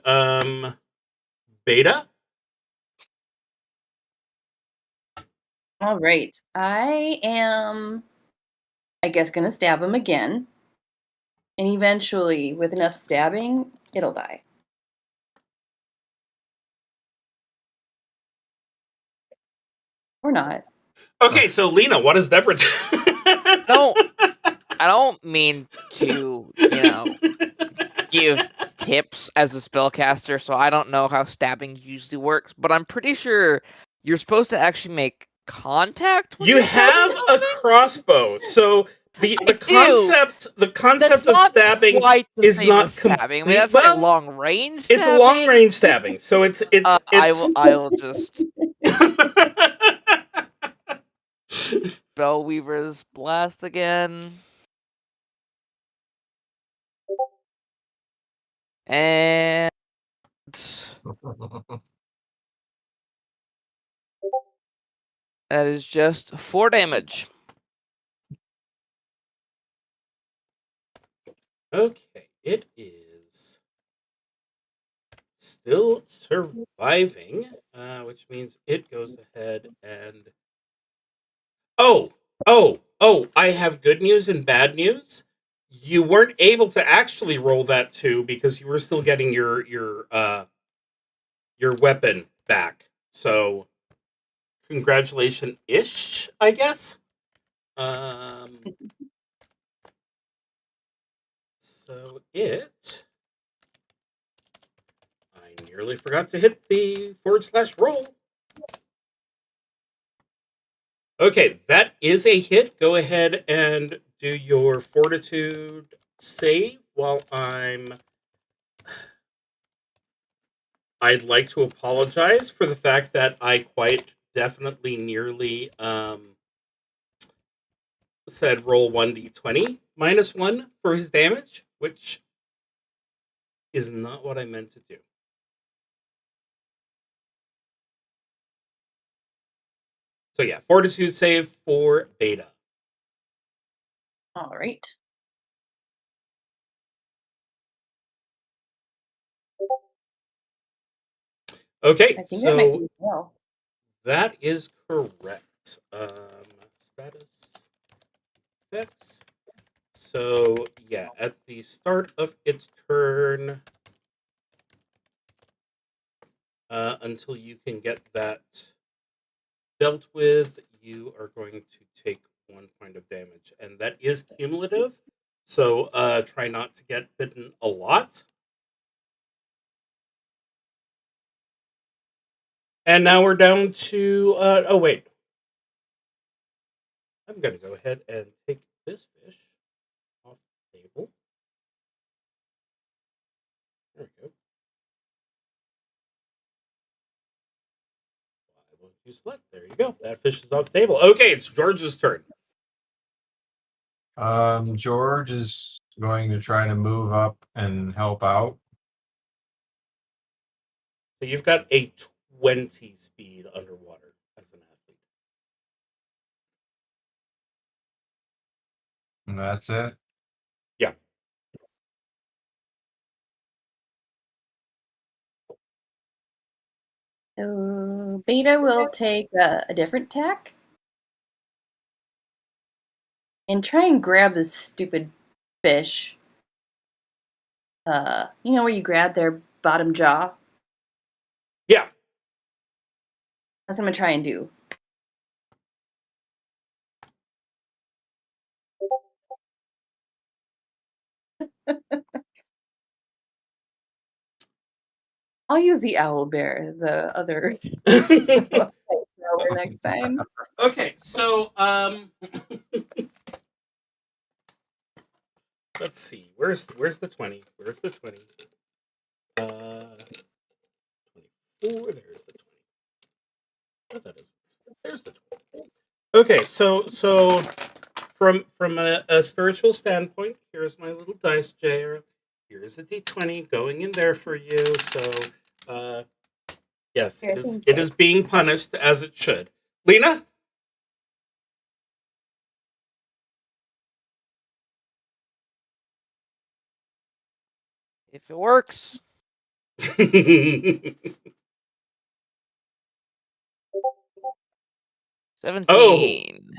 Beta. All right. I am, I guess, going to stab him again. And eventually, with enough stabbing, it'll die. Or not. Okay, so Lena, what does Deborah do? I don't mean to, give tips as a spellcaster, so I don't know how stabbing usually works, but I'm pretty sure you're supposed to actually make contact when You you're stabbing have a something? crossbow, so the I do. concept That's of not stabbing quite the is same not as stabbing. I mean, complete. that's like Well, long range it's stabbing. long range stabbing, so it's I will just Spellweaver's blast again. And that is just 4 damage. Okay, it is still surviving, which means it goes ahead and. Oh! I have good news and bad news. You weren't able to actually roll that 2 because you were still getting your weapon back. So, congratulations-ish, I guess. So I nearly forgot to hit the /roll. Okay, that is a hit. Go ahead and do your fortitude save while I'd like to apologize for the fact that I quite definitely nearly said roll 1d20 minus 1 for his damage, which is not what I meant to do. So yeah, fortitude save for Beta. All right. Okay, I think that might be well. that is correct. Status effects. So yeah, at the start of its turn, until you can get that dealt with, you are going to take 1 point of damage, and that is cumulative. So try not to get bitten a lot. And now we're down to oh wait. I'm gonna go ahead and take this fish off the table. There we go. Why won't you select? There you go. That fish is off the table. Okay, it's George's turn. George is going to try to move up and help out. So you've got a 20 speed underwater as an athlete. And that's it. Yeah. So Beta will take a different tack and try and grab this stupid fish. You know where you grab their bottom jaw? Yeah. That's what I'm gonna try and do. I'll use the owl bear, the other over next time. Okay, so let's see. Where's the 20? Where's the 20? 24. There's the 20. Oh, that is. There's the 20. Okay, so from a spiritual standpoint, here's my little dice jar. Here's a d20 going in there for you. So yes, it is being punished as it should. Lena? If it works. 17.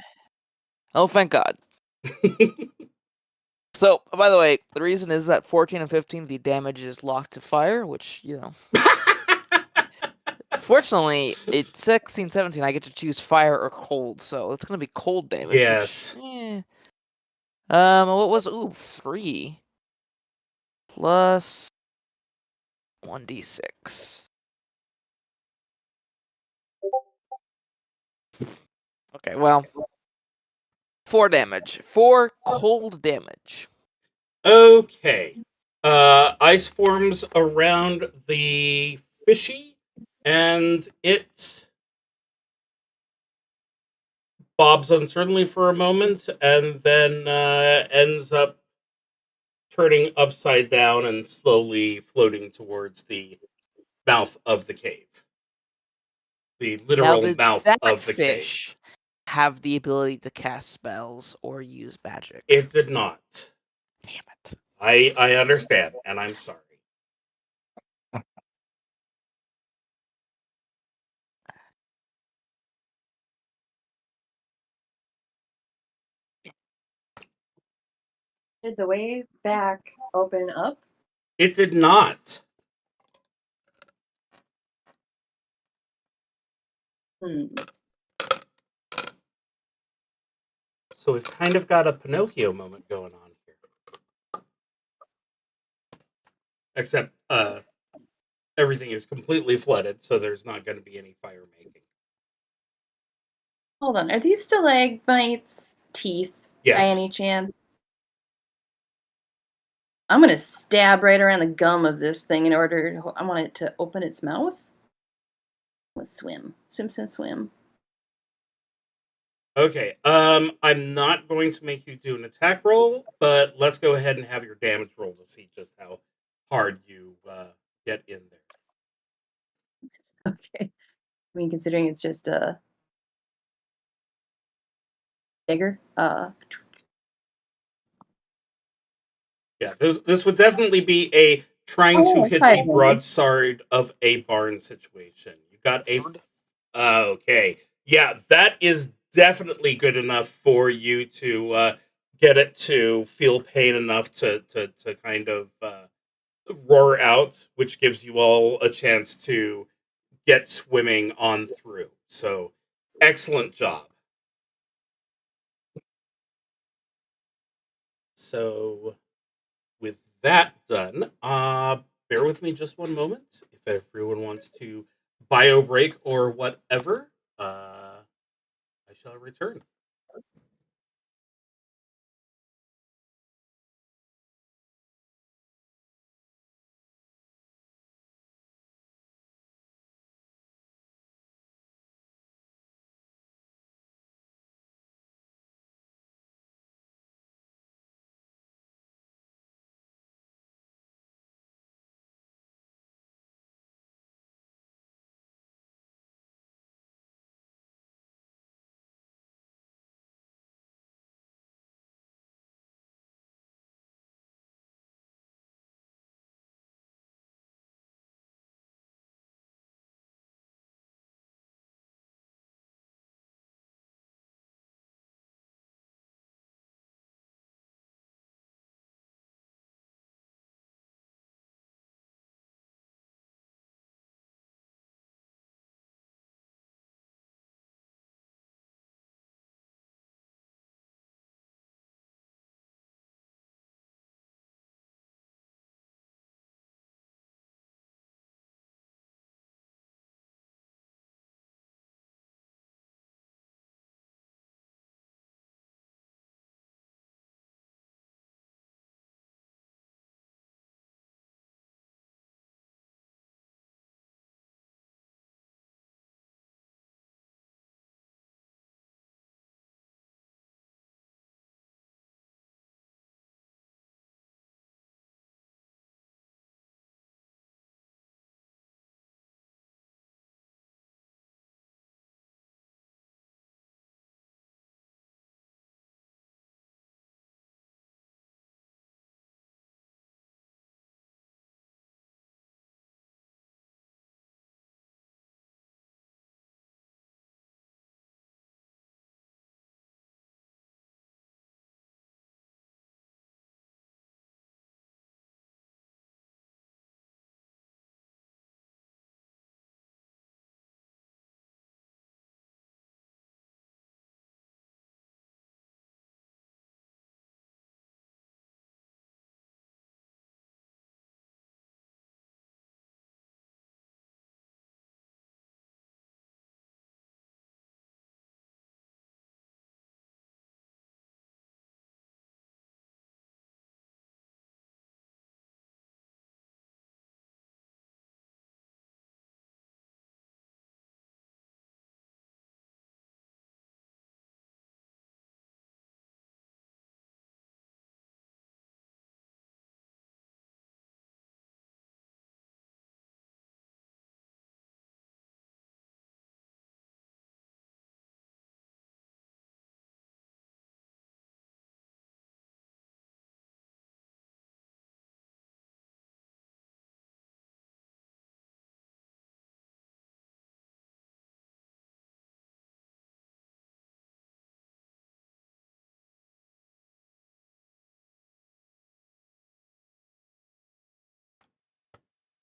Oh, thank God. So, by the way, the reason is that 14 and 15, the damage is locked to fire, which, you know. Fortunately, it's 16, 17, I get to choose fire or cold, so it's going to be cold damage. Yes. Which, what was, 3 plus 1d6. Okay, well, 4 damage. 4 cold damage. Okay. Ice forms around the fishy, and it bobs uncertainly for a moment, and then ends up turning upside down and slowly floating towards the mouth of the cave. The literal mouth of the fish cave. Have the ability to cast spells or use magic? It did not. Damn it. I understand, and I'm sorry. Did the way back open up? It did not. So we've kind of got a Pinocchio moment going on here. Except everything is completely flooded, so there's not going to be any fire making. Hold on. Are these stalagmites teeth Yes. by any chance? I'm going to stab right around the gum of this thing in order. I want it to open its mouth. Let's swim. Swim, swim, swim. Okay. I'm not going to make you do an attack roll, but let's go ahead and have your damage roll to see just how hard you get in there. Okay. I mean, considering it's just bigger. Yeah, this would definitely be a trying to hit the broadside of a barn situation. You got a... Okay. Yeah, that is definitely good enough for you to get it to feel pain enough to kind of roar out, which gives you all a chance to get swimming on through. So, excellent job. So, with that done, bear with me just one moment. If everyone wants to bio break or whatever, I shall return.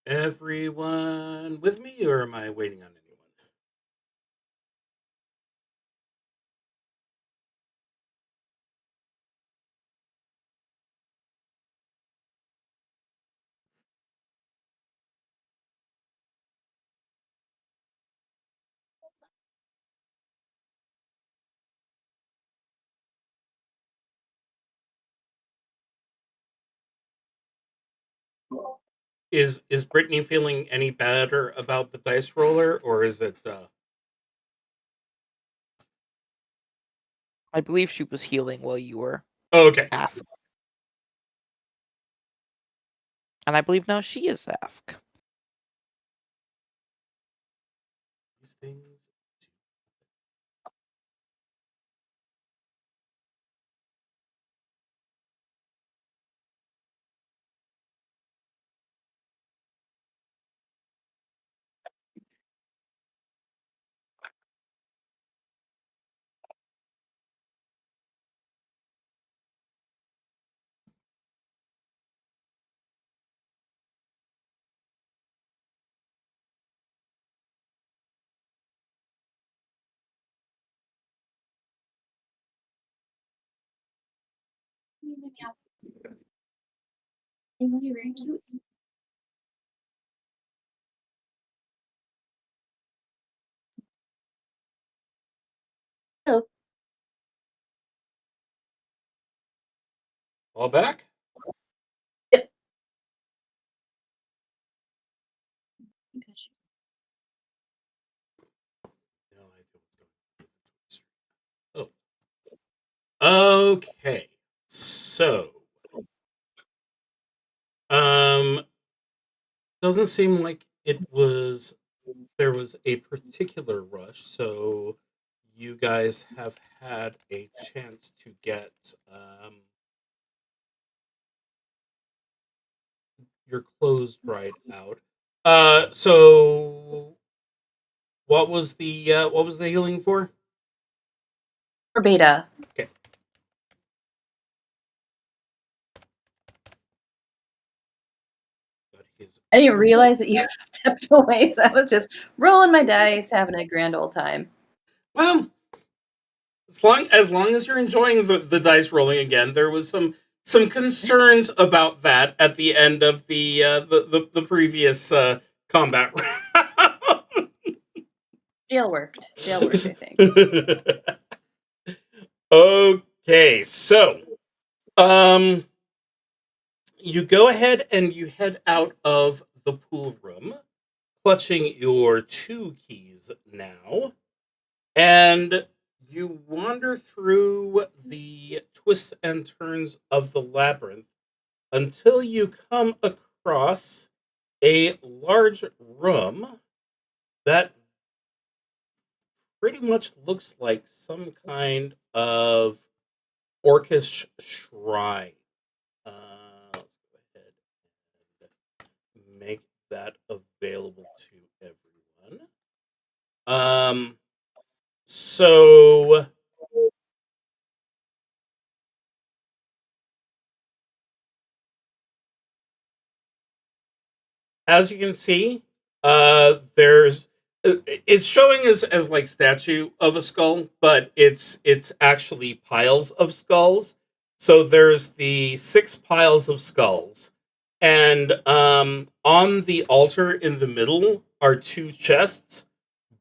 Everyone with me, or am I waiting on anyone? Is Brittany feeling any better about the dice roller, or is it? I believe she was healing while you were Oh, okay. AFK. And I believe now she is AFK. These things. All back? Yep. No idea what's going on. Oh. Okay. So, doesn't seem like there was a particular rush, so you guys have had a chance to get your clothes dried out. So what was the healing for? For Beta. Okay. I didn't realize that you stepped away, so I was just rolling my dice, having a grand old time. Well, as long as you're enjoying the dice rolling again, there was some concerns about that at the end of the previous combat round. Jail worked, I think. Okay, so you go ahead and you head out of the pool room, clutching your 2 keys now, and you wander through the twists and turns of the labyrinth until you come across a large room that pretty much looks like some kind of orcish shrine. Let's go ahead and make that available to everyone. So as you can see, there's it's showing as like statue of a skull, but it's actually piles of skulls. So there's the 6 piles of skulls, and on the altar in the middle are 2 chests.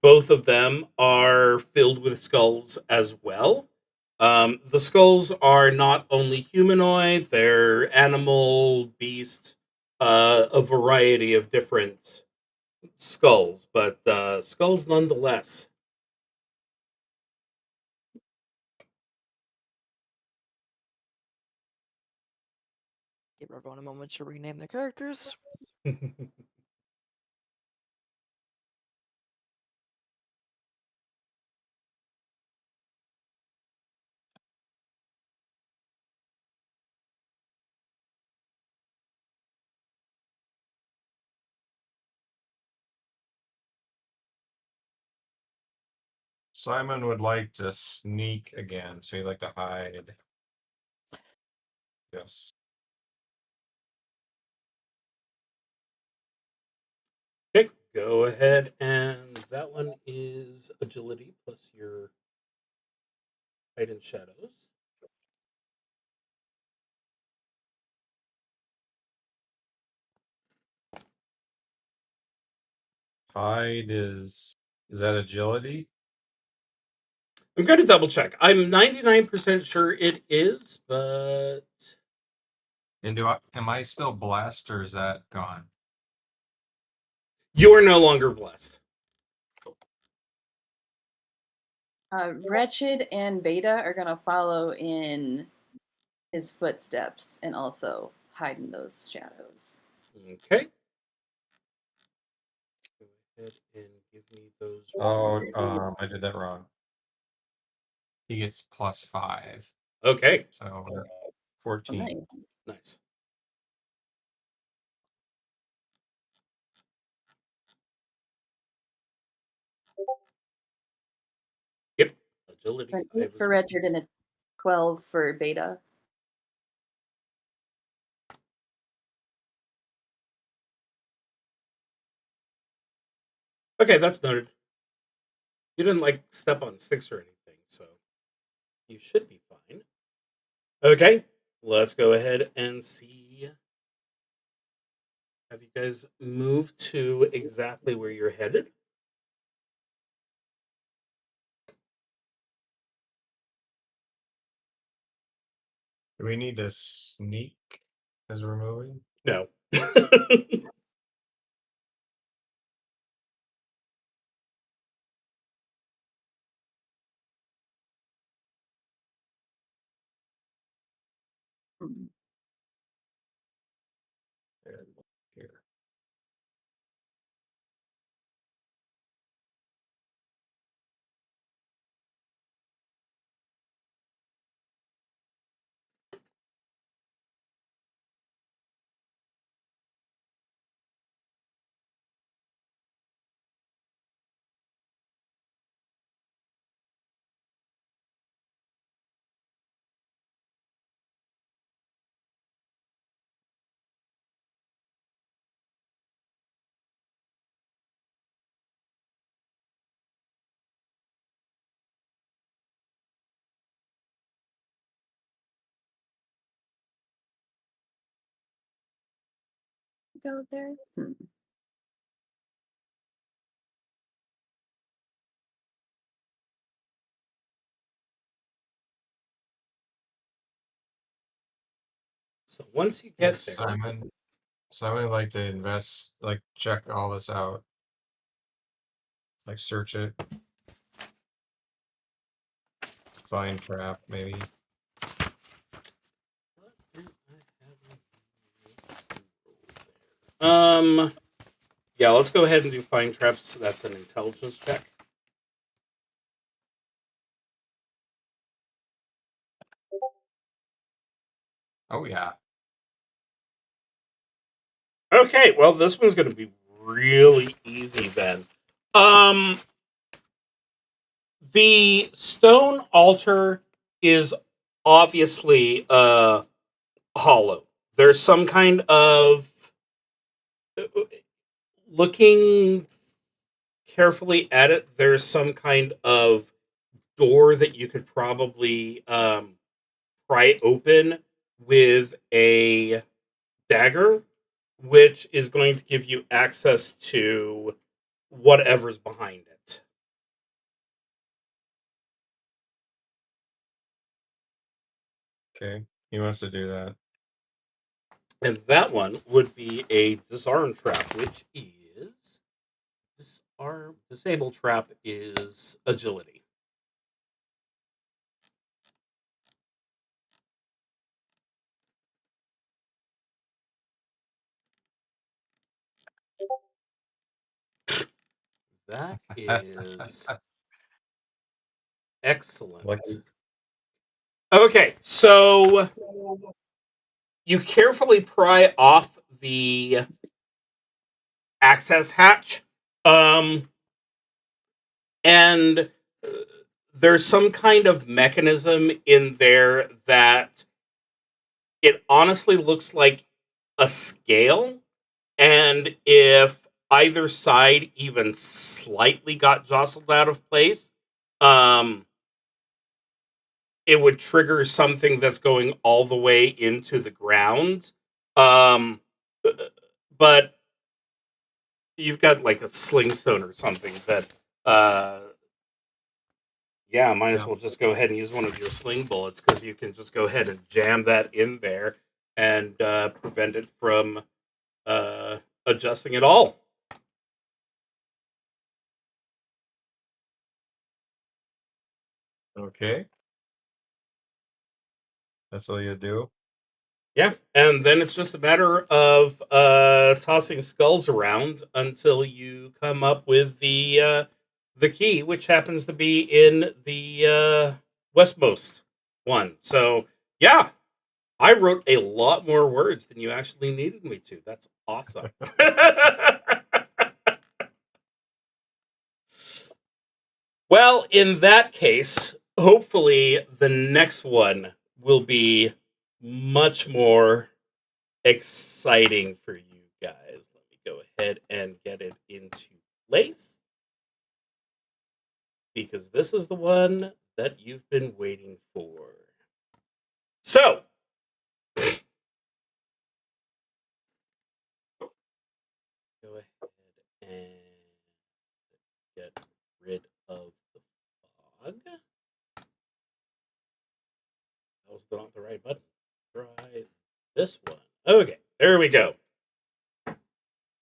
Both of them are filled with skulls as well. The skulls are not only humanoid; they're animal, beast, a variety of different skulls, but skulls nonetheless. Give everyone a moment to rename their characters. Simon would like to sneak again, so he'd like to hide. Yes. Okay, go ahead, and that one is agility plus your hide in shadows. Hide is that agility? I'm going to double check. I'm 99% sure it is, but And am I still blessed, or is that gone? you are no longer blessed. Wretched and Beta are going to follow in his footsteps and also hide in those shadows. Okay. Go ahead and give me those. Oh, I did that wrong. He gets +5. Okay. So 14. Nice. Yep. Agility. An 8 for Wretched and a 12 for Beta. Okay, that's noted. You didn't like step on sticks or anything, so you should be fine. Okay, let's go ahead and see. Have you guys moved to exactly where you're headed? Do we need to sneak as we're moving? No. Hmm. Here. Go there. Hmm. So once you get Yes, there, Simon. Simon would like to invest, like check all this out, like search it, find trap, maybe. yeah, let's go ahead and do find traps. That's an intelligence check. Oh yeah. Okay, well, this one's going to be really easy then. The stone altar is obviously hollow. There's some kind of looking carefully at it. There's some kind of door that you could probably pry open with a dagger, which is going to give you access to whatever's behind it. Okay. He wants to do that. And that one would be a disarm trap, which is disable trap is agility. That is excellent. Lucky. Okay, so you carefully pry off the access hatch, and there's some kind of mechanism in there that it honestly looks like a scale, and if either side even slightly got jostled out of place, um, it would trigger something that's going all the way into the ground. Um, but you've got like a sling stone or something that, yeah, might as Yeah. well just go ahead and use one of your sling bullets because you can just go ahead and jam that in there and prevent it from adjusting at all. Okay. That's all you do. Yeah, and then it's just a matter of tossing skulls around until you come up with the key, which happens to be in the westmost one. So yeah, I wrote a lot more words than you actually needed me to. That's awesome. Well, in that case, hopefully the next one will be much more exciting for you guys. Let me go ahead and get it into place because this is the one that you've been waiting for. So, go ahead and get rid of the fog. That was not the right button. This one. Okay, there we go.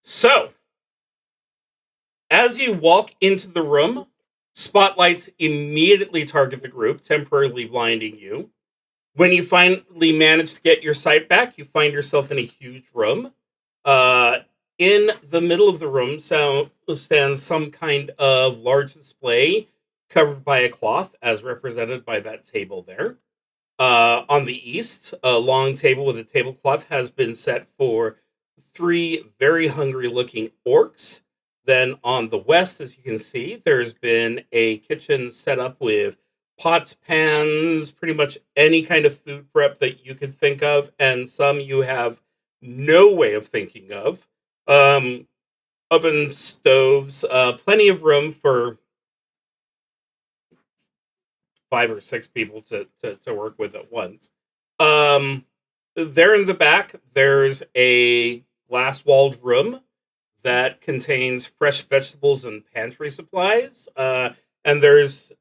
So, as you walk into the room, spotlights immediately target the group, temporarily blinding you. When you finally manage to get your sight back, you find yourself in a huge room. In the middle of the room stands some kind of large display covered by a cloth, as represented by that table there. On the east, a long table with a tablecloth has been set for 3 very hungry-looking orcs. Then on the west, as you can see, there's been a kitchen set up with pots, pans, pretty much any kind of food prep that you could think of, and some you have no way of thinking of. Oven, stoves, plenty of room for 5 or 6 people to work with at once. There in the back, there's a glass-walled room that contains fresh vegetables and pantry supplies. And there's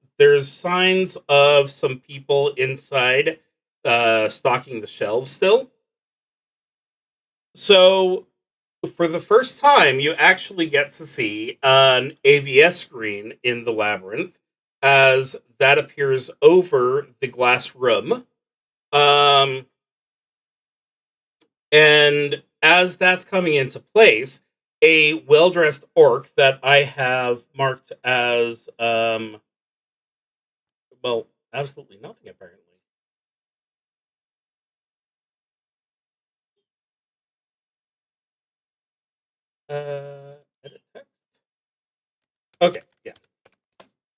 signs of some people inside stocking the shelves still. So, for the first time, you actually get to see an AVS screen in the labyrinth, as that appears over the glass room. And as that's coming into place, a well-dressed orc that I have marked as, well, absolutely nothing, apparently. Edit text. Okay, yeah.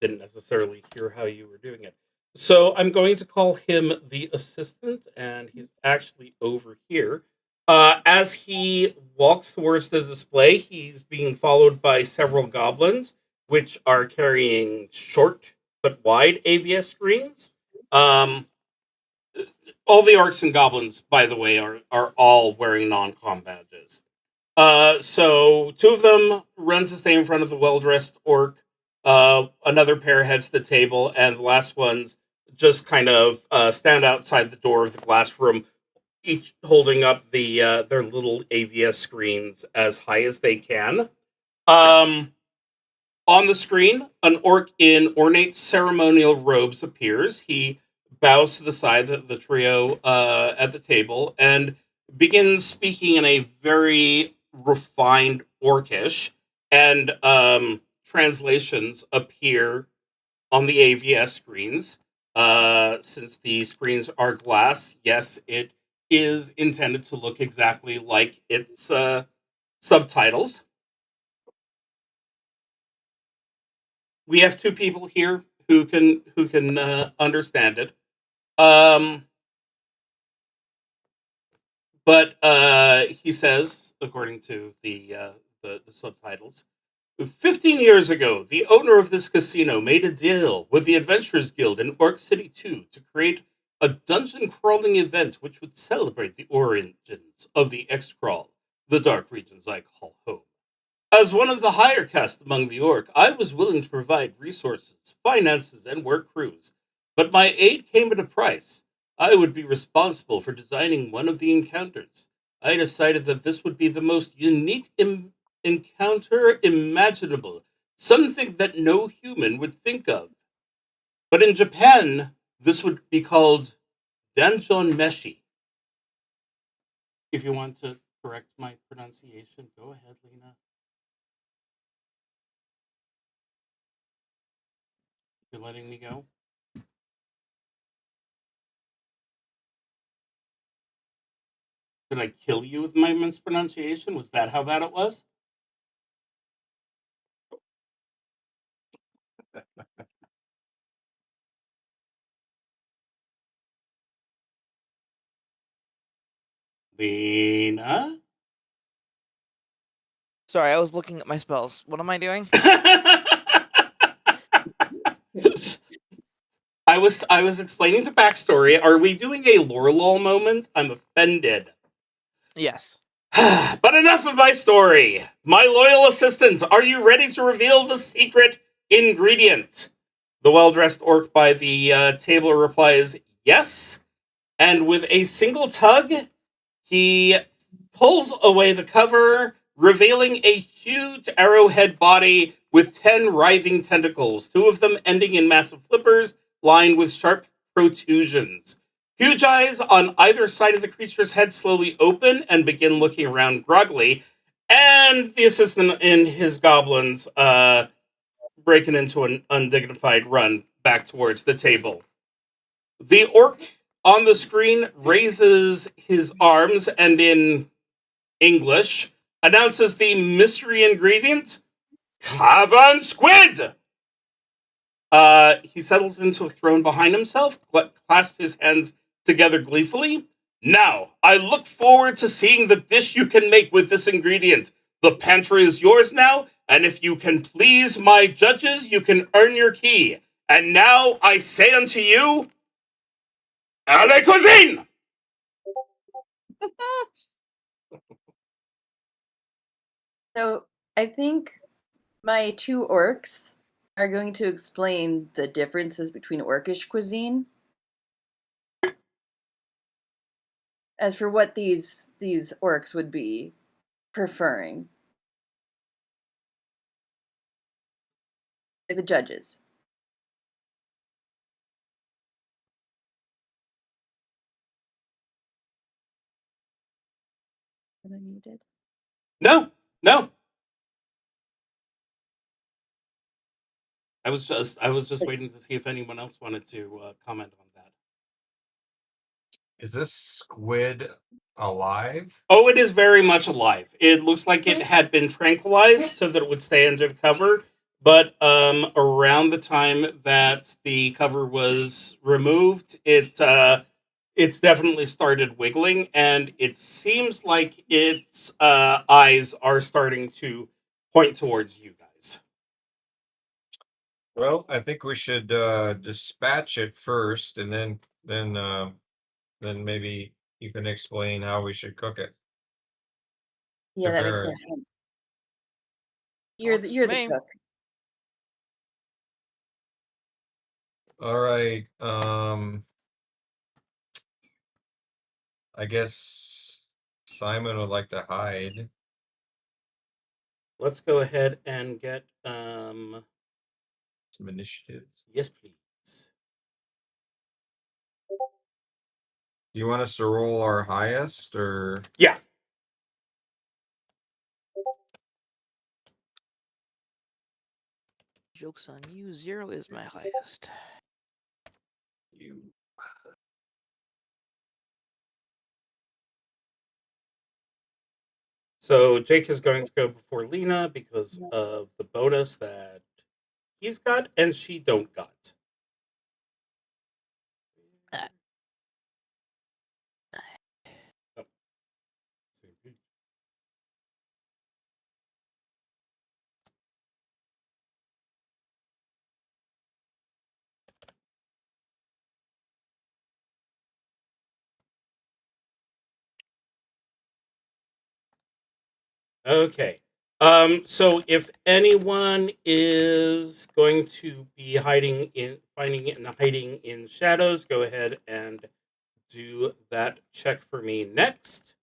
Didn't necessarily hear how you were doing it. So I'm going to call him the assistant, and he's actually over here. As he walks towards the display, he's being followed by several goblins, which are carrying short but wide AVS screens. All the orcs and goblins, by the way, are all wearing non-com badges. So 2 of them run to stay in front of the well-dressed orc. Another pair heads to the table, and the last ones just kind of stand outside the door of the glass room, each holding up their little AVS screens as high as they can. On the screen, an orc in ornate ceremonial robes appears. He bows to the side of the trio at the table and begins speaking in a very refined orcish, and translations appear on the AVS screens. Since the screens are glass, yes, it is intended to look exactly like its subtitles. We have 2 people here who can understand it. But he says, according to the subtitles, 15 years ago, the owner of this casino made a deal with the Adventurers Guild in Orc City 2 to create a dungeon crawling event which would celebrate the origins of the XCrawl, the dark regions I call home. As one of the higher caste among the orc, I was willing to provide resources, finances, and work crews, but my aid came at a price. I would be responsible for designing one of the encounters. I decided that this would be the most unique encounter imaginable, something that no human would think of. But in Japan, this would be called Dungeon Meshi. If you want to correct my pronunciation, go ahead, Lena. You're letting me go? Did I kill you with my mispronunciation? Was that how bad it was? Lena? Sorry, I was looking at my spells. What am I doing? I was explaining the backstory. Are we doing a lore moment? I'm offended. Yes. But enough of my story. My loyal assistants, are you ready to reveal the secret ingredient? The well-dressed orc by the table replies, yes. And with a single tug, He pulls away the cover, revealing a huge arrowhead body with 10 writhing tentacles, 2 of them ending in massive flippers lined with sharp protrusions. Huge eyes on either side of the creature's head slowly open and begin looking around groggily, and the assistant and his goblins breaking into an undignified run back towards the table. The orc on the screen raises his arms and in English announces the mystery ingredient, Cavern Squid! He settles into a throne behind himself, clasps his hands together gleefully. Now, I look forward to seeing the dish you can make with this ingredient. The pantry is yours now, and if you can please my judges, you can earn your key. And now I say unto you, à la cuisine! So I think my 2 orcs are going to explain the differences between orcish cuisine. As for what these orcs would be preferring. Like the judges. Am I muted? No. I was just waiting to see if anyone else wanted to comment on that. Is this squid alive? Oh, it is very much alive. It looks like it had been tranquilized so that it would stay under the cover. But around the time that the cover was removed, it's definitely started wiggling, and it seems like its eyes are starting to point towards you guys. Well, I think we should dispatch it first, and then maybe you can explain how we should cook it. Yeah, that makes Prepare more it. sense. You're Works the for me. cook. All right. I guess Simon would like to hide. Let's go ahead and get Some initiative. yes, please. Do you want us to roll our highest, or Yeah. Joke's on you. 0 is my highest. you? So Jake is going to go before Lena because of the bonus that he's got and she don't got. Oh. Okay. So if anyone is going to be hiding in shadows, go ahead and do that check for me next.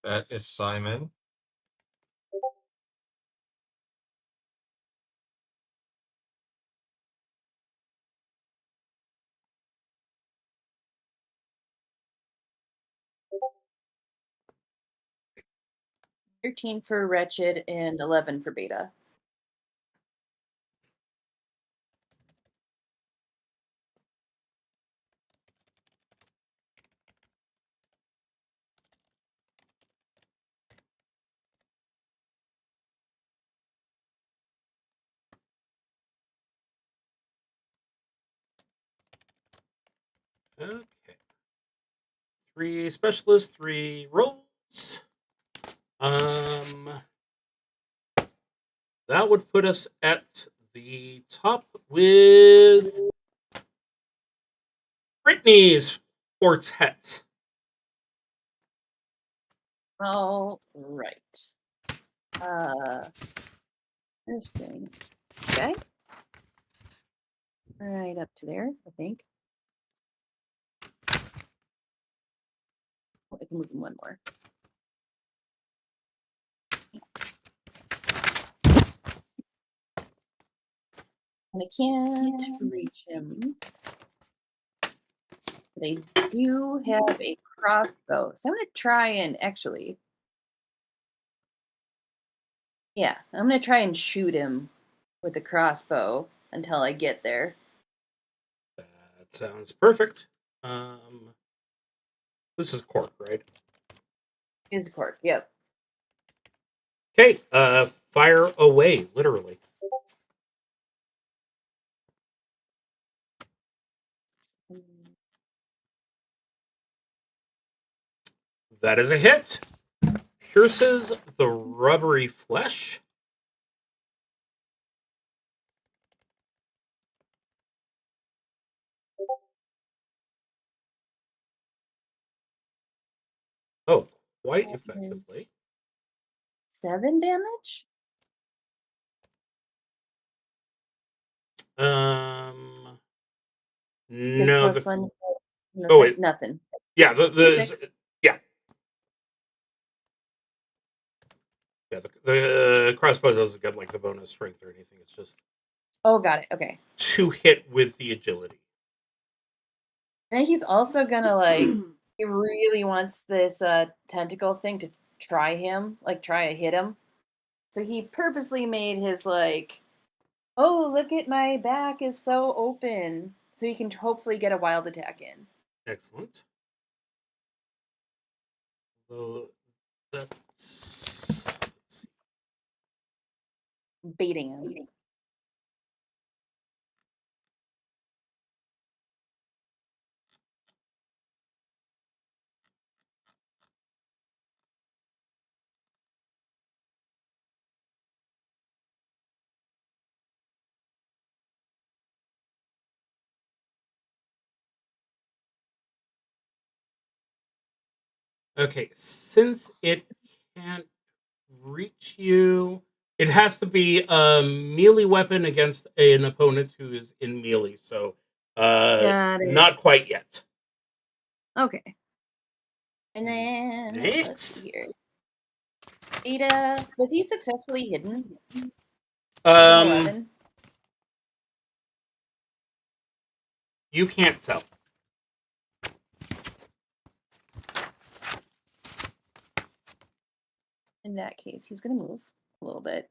That is Simon. $13 for Wretched and 11 for Beta. Okay. 3 specialists, 3 rolls. That would put us at the top with Britney's quartet. All right. First thing. Okay. Right up to there, I think. Oh, I can move him one more. And I can't reach him. But I do have a crossbow. So I'm going to try and actually. Yeah, I'm going to try and shoot him with the crossbow until I get there. That sounds perfect. This is Cork, right? Is Cork, yep. Okay, fire away, literally. That is a hit. Pierces the rubbery flesh. Oh, quite effectively. 7 damage? No. Plus one. Nothing. Oh, wait. Nothing. Yeah, yeah. Yeah, the crossbow doesn't get like the bonus strength or anything. It's just Oh, got it. Okay. to hit with the agility. And he's also gonna like he really wants this tentacle thing to try him, like try to hit him. So he purposely made his like, oh, look at my back is so open. So he can hopefully get a wild attack in. Excellent. So that's Baiting him. okay. Since it can't reach you, it has to be a melee weapon against an opponent who is in melee. So, Got it. not quite yet. Okay. And then let's Next. see here. Ada, was he successfully hidden? 11. You can't tell. In that case, he's gonna move a little bit.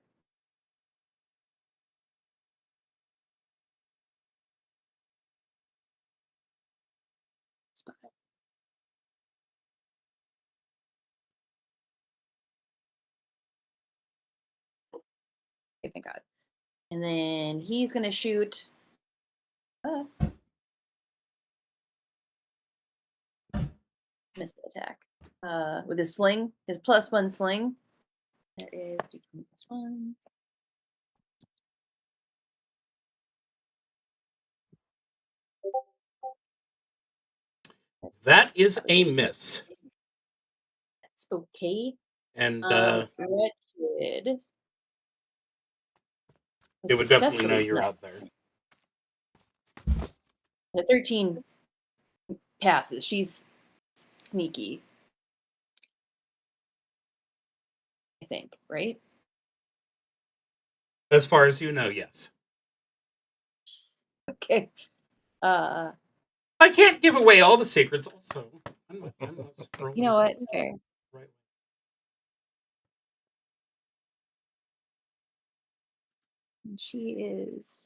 Spot. Okay, thank God. And then he's gonna shoot. Missed the attack. With his sling, his +1 sling. That is D20 +1. That is a miss. That's okay. And Wretched. it would definitely know you're out there. The 13 passes. She's sneaky. I think, right? As far as you know, yes. Okay. I can't give away all the secrets. Also, I'm not scrolling. You know what? Fair. Right. And she is.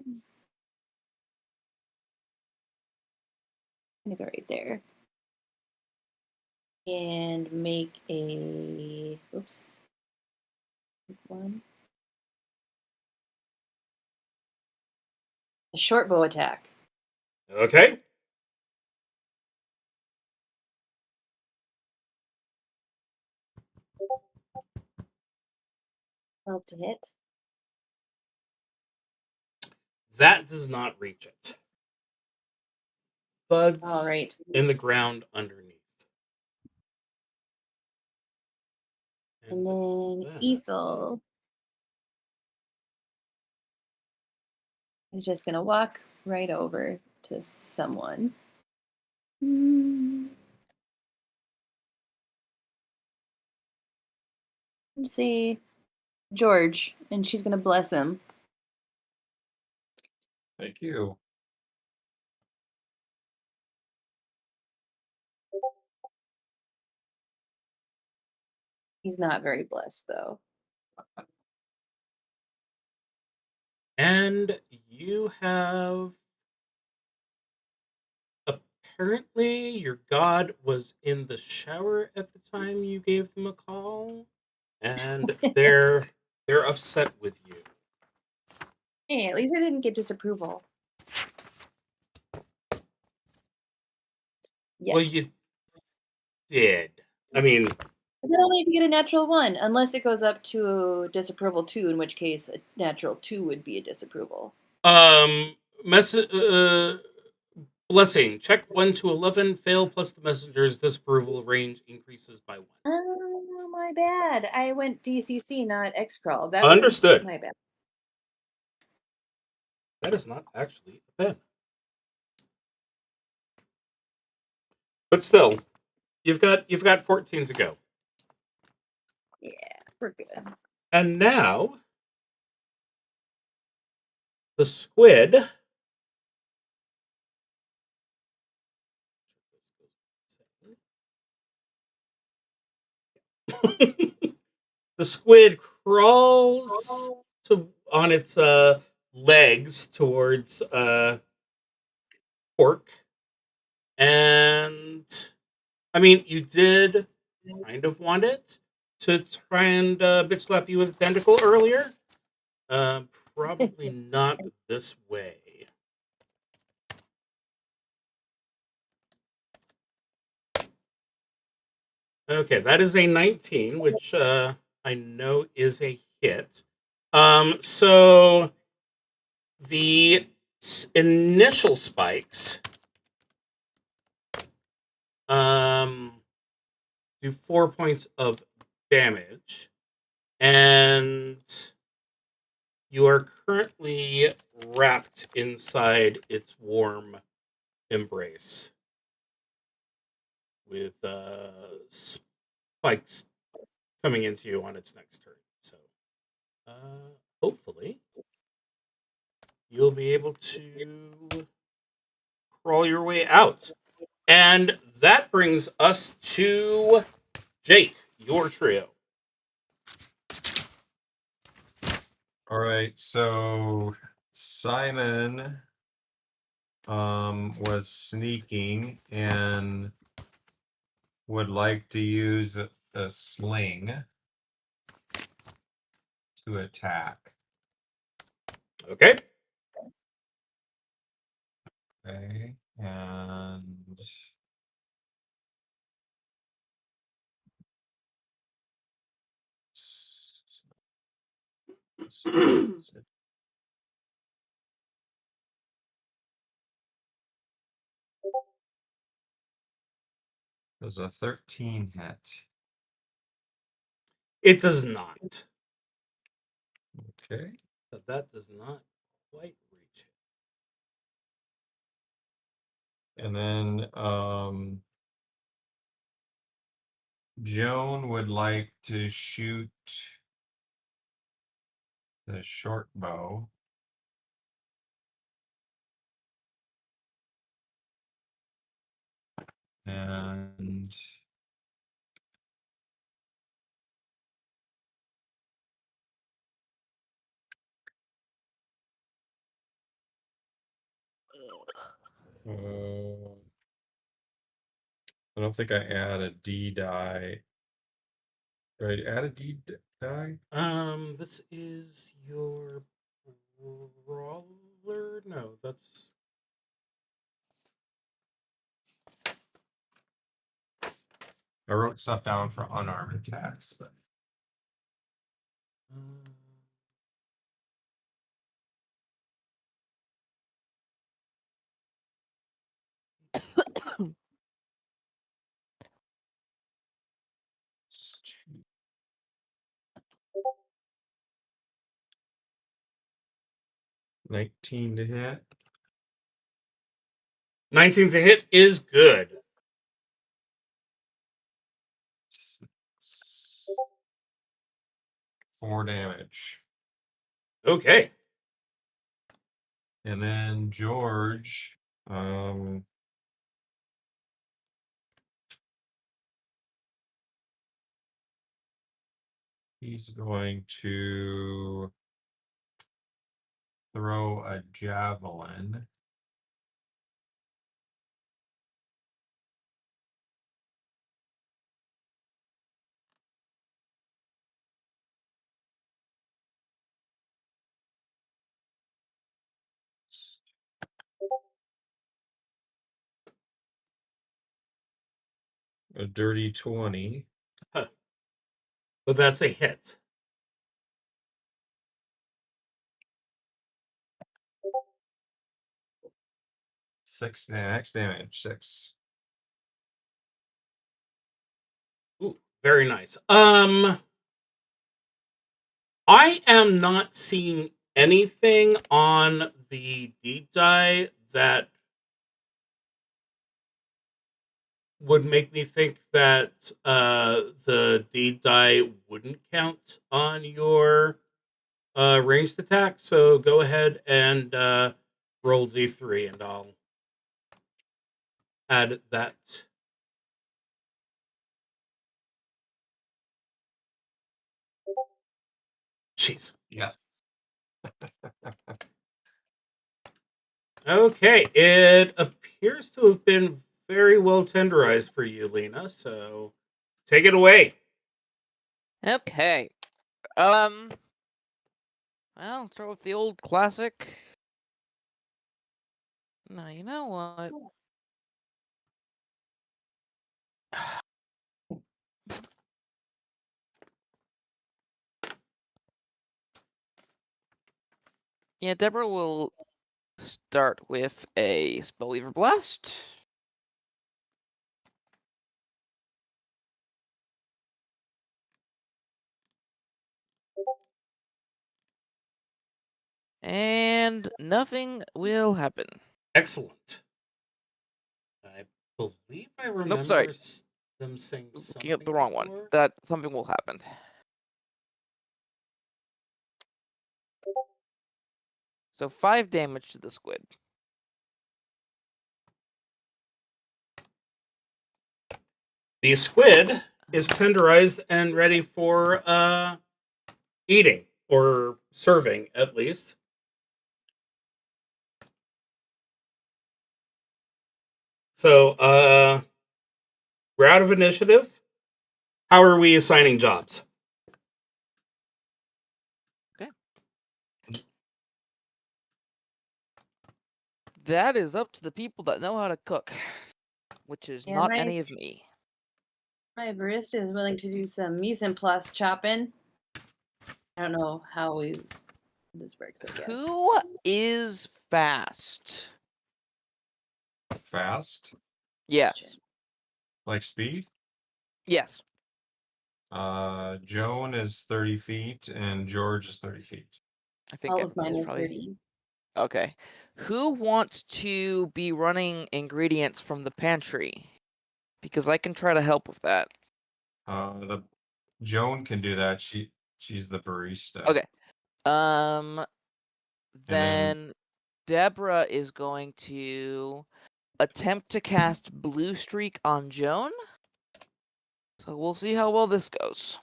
I'm gonna go right there. And make a. Oops. One. A short bow attack. Okay. Love to hit. That does not reach it. thuds All right. in the ground underneath. And then that- Ethel is just going to walk right over to someone. Let's see, George, and she's going to bless him. Thank you. He's not very blessed, though. And you have... Apparently, your god was in the shower at the time you gave them a call, and they're upset with you. Hey, at least I didn't get disapproval. Yet. Well, you did. I mean, I said only if you get a natural 1, unless it goes up to disapproval 2, in which case a natural 2 would be a disapproval. Blessing. Check 1 to 11. Fail plus the messenger's disapproval range increases by 1. Oh, my bad. I went DCC, not XCrawl. That Understood. was my bad. That is not actually a pen. But still, you've got 14 to go. Yeah, we're good. And now the squid the squid crawls on its legs towards Pork. And I mean, you did kind of want it to try and bitch slap you with a tentacle earlier. Probably not this way. Okay, that is a 19, which I know is a hit. So the initial spikes do 4 points of damage, and you are currently wrapped inside its warm embrace with spikes coming into you on its next turn. So hopefully you'll be able to crawl your way out. And that brings us to Jake, your trio. All right, so Simon was sneaking and would like to use a sling to attack. Okay. Okay, and there's a 13 hit. It does not. Okay. So that does not quite reach it. And then Joan would like to shoot the short bow. And I don't think I add a D die. Do I add a D die? This is your brawler. No, that's... I wrote stuff down for unarmed attacks, but 19 to hit. 19 to hit is good. 4 damage. Okay. And then George, he's going to throw a javelin. A dirty 20. Huh. But that's a hit. Six damage. 6. Ooh, very nice. I am not seeing anything on the deed die that would make me think that the deed die wouldn't count on your ranged attack. So go ahead and roll d3, and I'll add that. Jeez. Yes. Okay, it appears to have been very well tenderized for you, Lena. So take it away. Okay. Well, start with the old classic. No, you know what? Yeah, Deborah will start with a Spellweaver Blast. And nothing will happen. Excellent. I believe I remember sorry. them saying something. Looking at the wrong one. before. That something will happen. So 5 damage to the squid. The squid is tenderized and ready for eating, or serving at least. So we're out of initiative. How are we assigning jobs? Okay. That is up to the people that know how to cook, which is Yeah, not my- any of me. My barista is willing to do some mise en place chopping. I don't know how this works, I guess. Who is fast? Fast? Yes. Like speed? Yes. Joan is 30 feet and George is 30 feet. I think All of mine everybody's are probably 30. okay. Who wants to be running ingredients from the pantry? Because I can try to help with that. The Joan can do that. She's the barista. Okay. then- Then Deborah is going to attempt to cast Blue Streak on Joan. So we'll see how well this goes.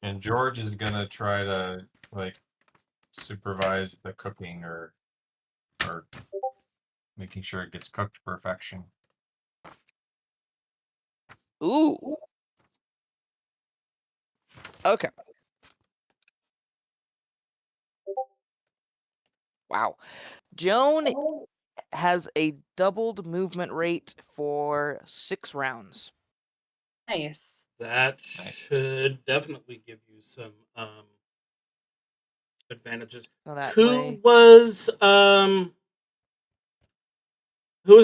And George is gonna try to supervise the cooking or making sure it gets cooked to perfection. Ooh. Okay. Wow. Joan has a doubled movement rate for 6 rounds. Nice. That Nice. should definitely give you some advantages. So that Who way, was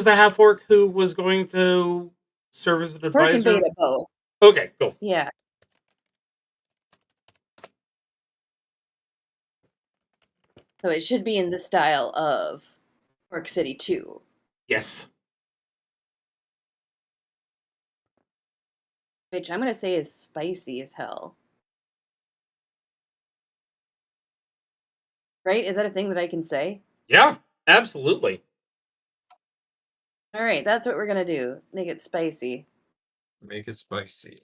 the half orc who was going to serve as an Work and advisor? beta both. Okay, cool. Yeah. So it should be in the style of York City 2. Yes. Which I'm going to say is spicy as hell. Right? Is that a thing that I can say? Yeah, absolutely. All right, that's what we're going to do. Make it spicy. Make it spicy.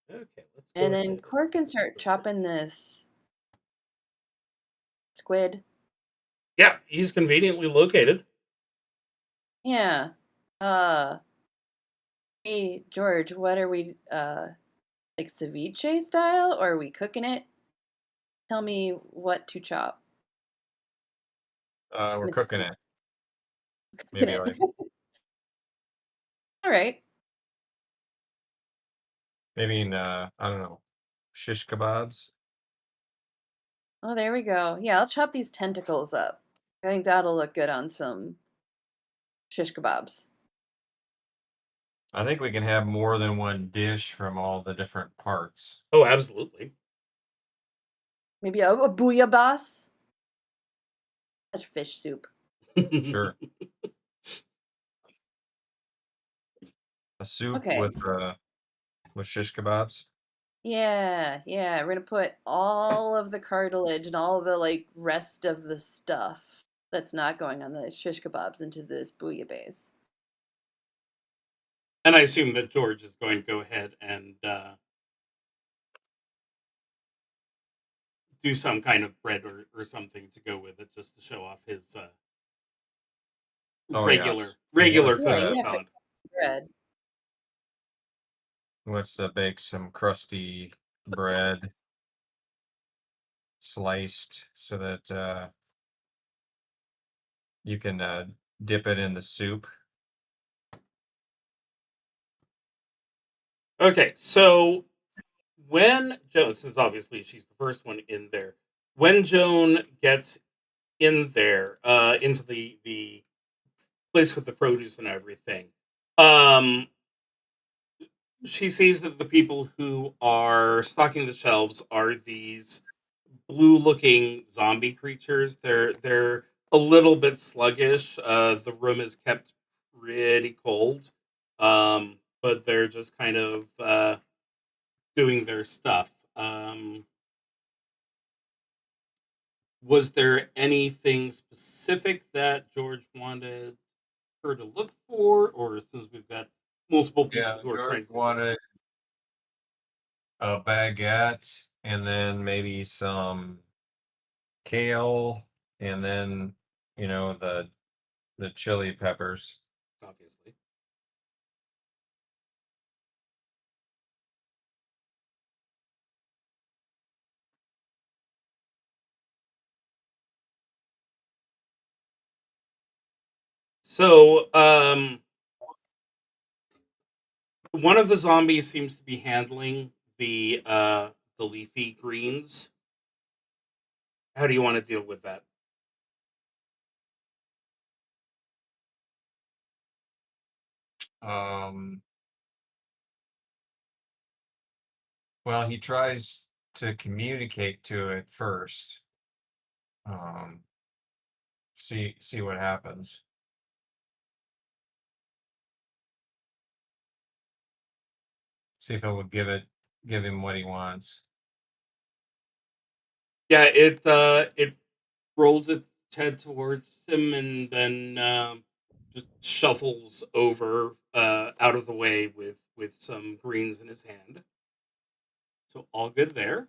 Okay, let's go And then ahead. Cork can start chopping this squid. Yeah, he's conveniently located. Yeah. Hey, George, what are we, like ceviche style, or are we cooking it? Tell me what to chop. We're cooking it. Cooking Maybe it. like All right. maybe in I don't know, shish kebabs. Oh, there we go. Yeah, I'll chop these tentacles up. I think that'll look good on some shish kebabs. I think we can have more than one dish from all the different parts. Oh, absolutely. Maybe a bouillabaisse. That's fish soup. Sure. A soup Okay. with shish kebabs. Yeah, yeah. We're gonna put all of the cartilage and all the like rest of the stuff that's not going on the shish kebabs into this bouillabaisse. And I assume that George is going to go ahead and do some kind of bread or something to go with it, just to show off his Oh, regular yes. regular Yeah, you cooking have to talent. bread. Let's bake some crusty bread, sliced so that you can dip it in the soup. Okay, so when Joan, since obviously she's the first one in there, when Joan gets in there, into the place with the produce and everything, um, she sees that the people who are stocking the shelves are these blue-looking zombie creatures. They're a little bit sluggish. The room is kept pretty cold, but they're just kind of doing their stuff. Was there anything specific that George wanted her to look for, or since we've got multiple people Yeah, who are trying George to do wanted a baguette and then maybe some kale and then the chili peppers. that, obviously. So, one of the zombies seems to be handling the leafy greens. How do you want to deal with that? Um, well, he tries to communicate to it first. Um, see what happens. See if it will give him what he wants. Yeah, it rolls its head towards him and then just shuffles over out of the way with some greens in his hand. So all good there.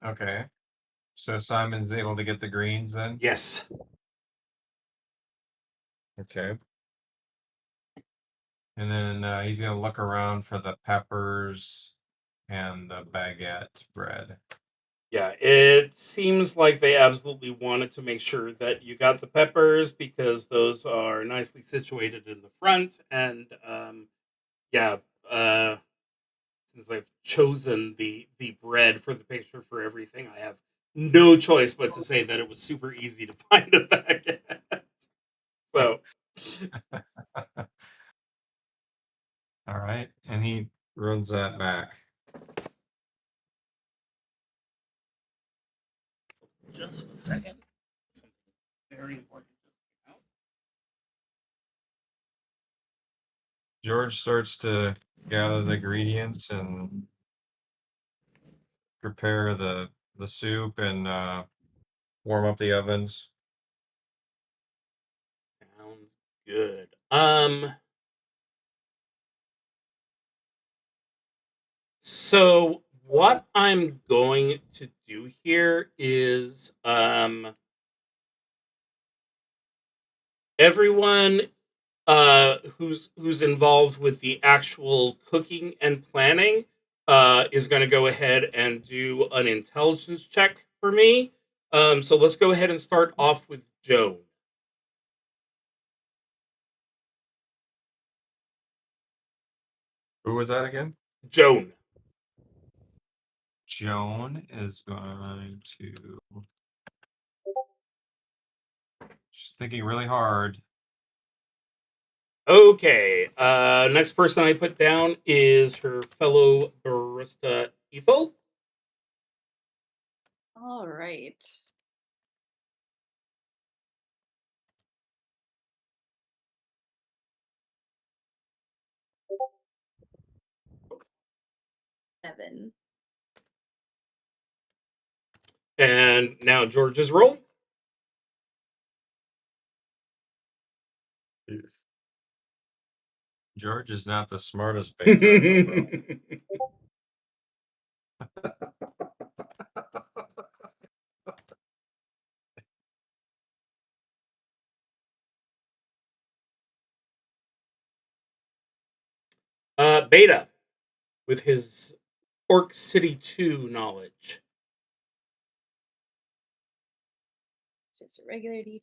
Okay. So Simon's able to get the greens then? Yes. Okay. And then he's gonna look around for the peppers and the baguette bread. Yeah, it seems like they absolutely wanted to make sure that you got the peppers because those are nicely situated in the front. And yeah, uh, since I've chosen the bread for the picture for everything, I have no choice but to say that it was super easy to find a baguette. So, All right. And he runs that back. just a second. Something very important just came out. George starts to gather the ingredients and prepare the soup and warm up the ovens. Sounds good. So what I'm going to do here is everyone who's involved with the actual cooking and planning is going to go ahead and do an intelligence check for me. So let's go ahead and start off with Joan. Who was that again? Joan. Joan is going to. She's thinking really hard. Okay. Next person I put down is her fellow barista Ethel. All right. Seven. And now George's roll. George is not the smartest baker in the world. Beta, with his Orc City 2 knowledge. It's just a regular D12.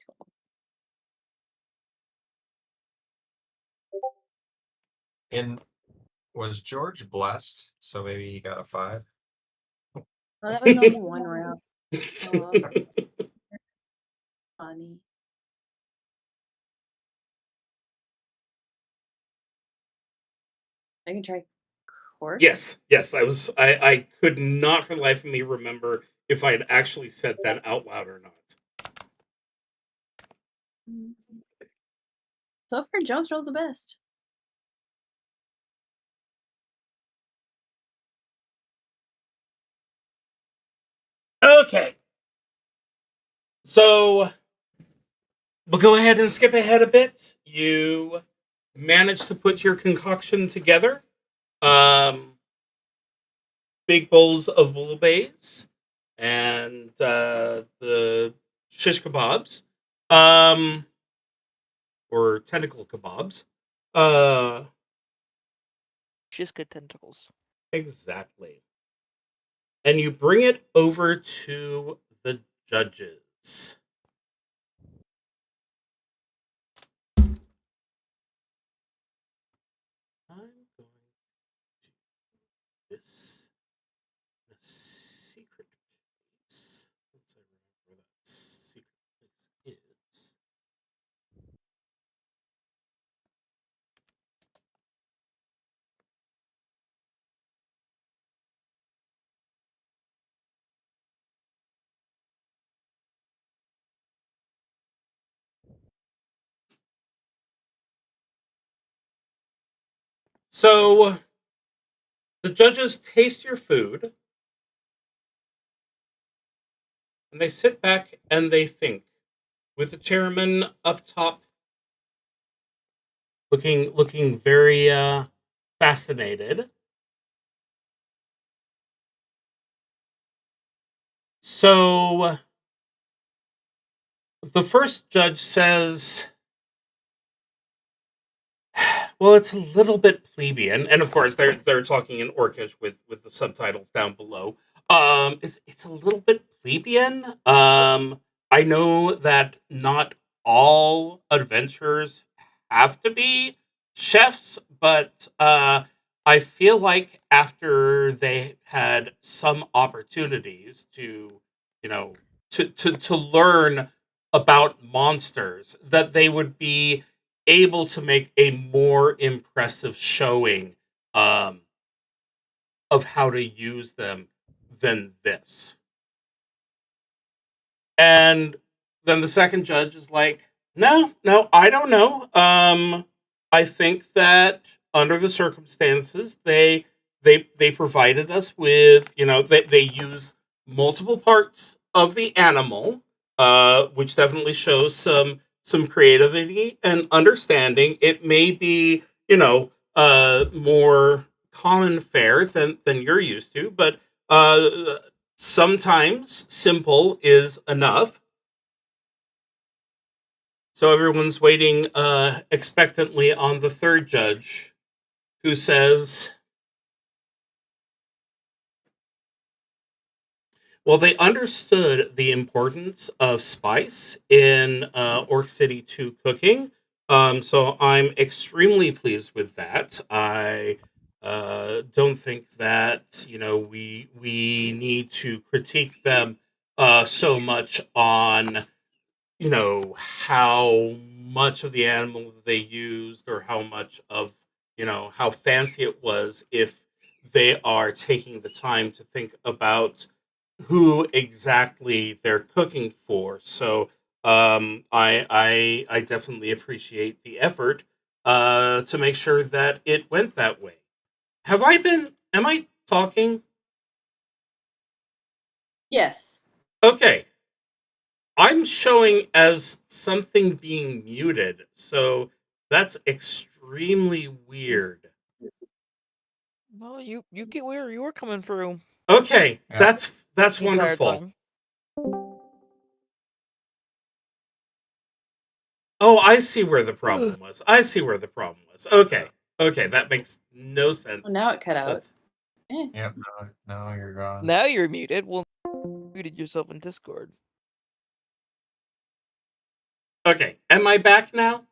And was George blessed? So maybe he got a 5. Oh, that was only one round. Oh, funny. I can try cork. Yes. I could not for the life of me remember if I had actually said that out loud or not. So far, Jones rolled the best. Okay. So we'll go ahead and skip ahead a bit. You managed to put your concoction together. Big bowls of bouillabaisse and the shish kebabs, or tentacle kebabs. Shishka tentacles. Exactly. And you bring it over to the judges. I'm going to do this in a secret place. Once I remember where that secret place is. So the judges taste your food and they sit back and they think, with the chairman up top looking very fascinated. So the first judge says, well, it's a little bit plebeian, and of course they're talking in Orcish with the subtitles down below. It's a little bit plebeian. I know that not all adventurers have to be chefs, but I feel like after they had some opportunities to, to learn about monsters, that they would be able to make a more impressive showing of how to use them than this. And then the second judge is like, no, I don't know. I think that under the circumstances, they provided us with, they use multiple parts of the animal, which definitely shows some creativity and understanding. It may be, more common fare than you're used to, but sometimes simple is enough. So everyone's waiting expectantly on the third judge, who says, well, they understood the importance of spice in Orc City 2 cooking. So I'm extremely pleased with that. I don't think that, we need to critique them so much on, how much of the animal they used, or how much of, how fancy it was, if they are taking the time to think about who exactly they're cooking for. So I definitely appreciate the effort to make sure that it went that way. Am I talking? Yes. Okay. I'm showing as something being muted, so that's extremely weird. Well, you get where you were coming through Okay, Yeah. that's the entire wonderful. time. Oh, I see where the problem was. Okay, that makes no sense. Well, now it cut out. That's- Yep. No, you're gone. Now you're muted. Well, you muted yourself in Discord. Okay, am I back now?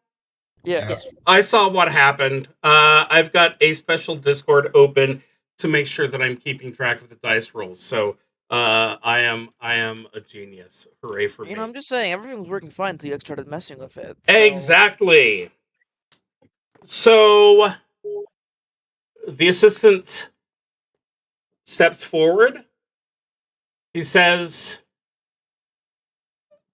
Yeah. Yes. I saw what happened. I've got a special Discord open to make sure that I'm keeping track of the dice rolls. So I am a genius. Hooray for me. I'm just saying, everything was working fine until you started messing with it. So... Exactly. So the assistant steps forward. He says,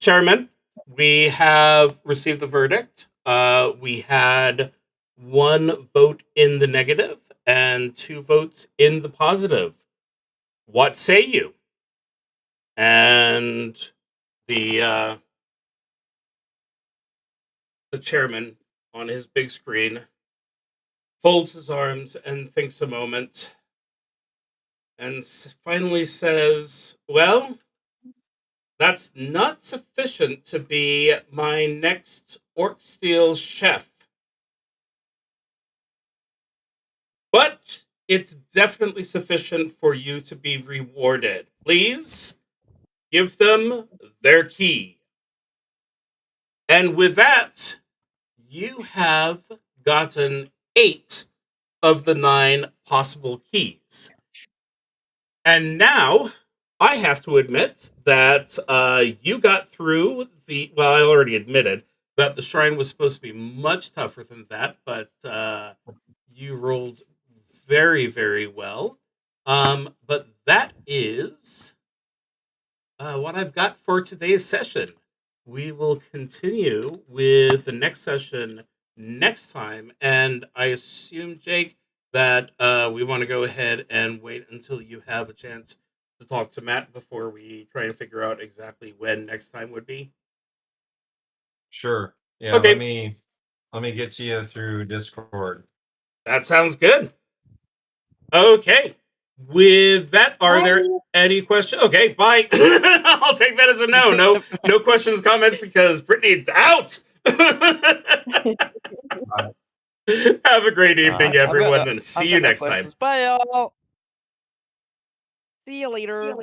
Chairman, we have received the verdict. We had 1 vote in the negative and 2 votes in the positive. What say you? And the chairman on his big screen folds his arms and thinks a moment, and finally says, well, that's not sufficient to be my next Orc Steel chef. But it's definitely sufficient for you to be rewarded. Please give them their key. And with that, you have gotten 8 of the 9 possible keys. And now, I have to admit that you got through well, I already admitted that the shrine was supposed to be much tougher than that, but you rolled very, very well. But that is what I've got for today's session. We will continue with the next session next time, and I assume, Jake, that we want to go ahead and wait until you have a chance to talk to Matt before we try and figure out exactly when next time would be. Sure. Yeah. Okay. Let me get to you through Discord. That sounds good. Okay. With that, are there any questions? Okay, bye. I'll take that as a no. No questions, comments, because Brittany's out. Have a great evening, everyone, and see you next time. Bye, y'all. See you later.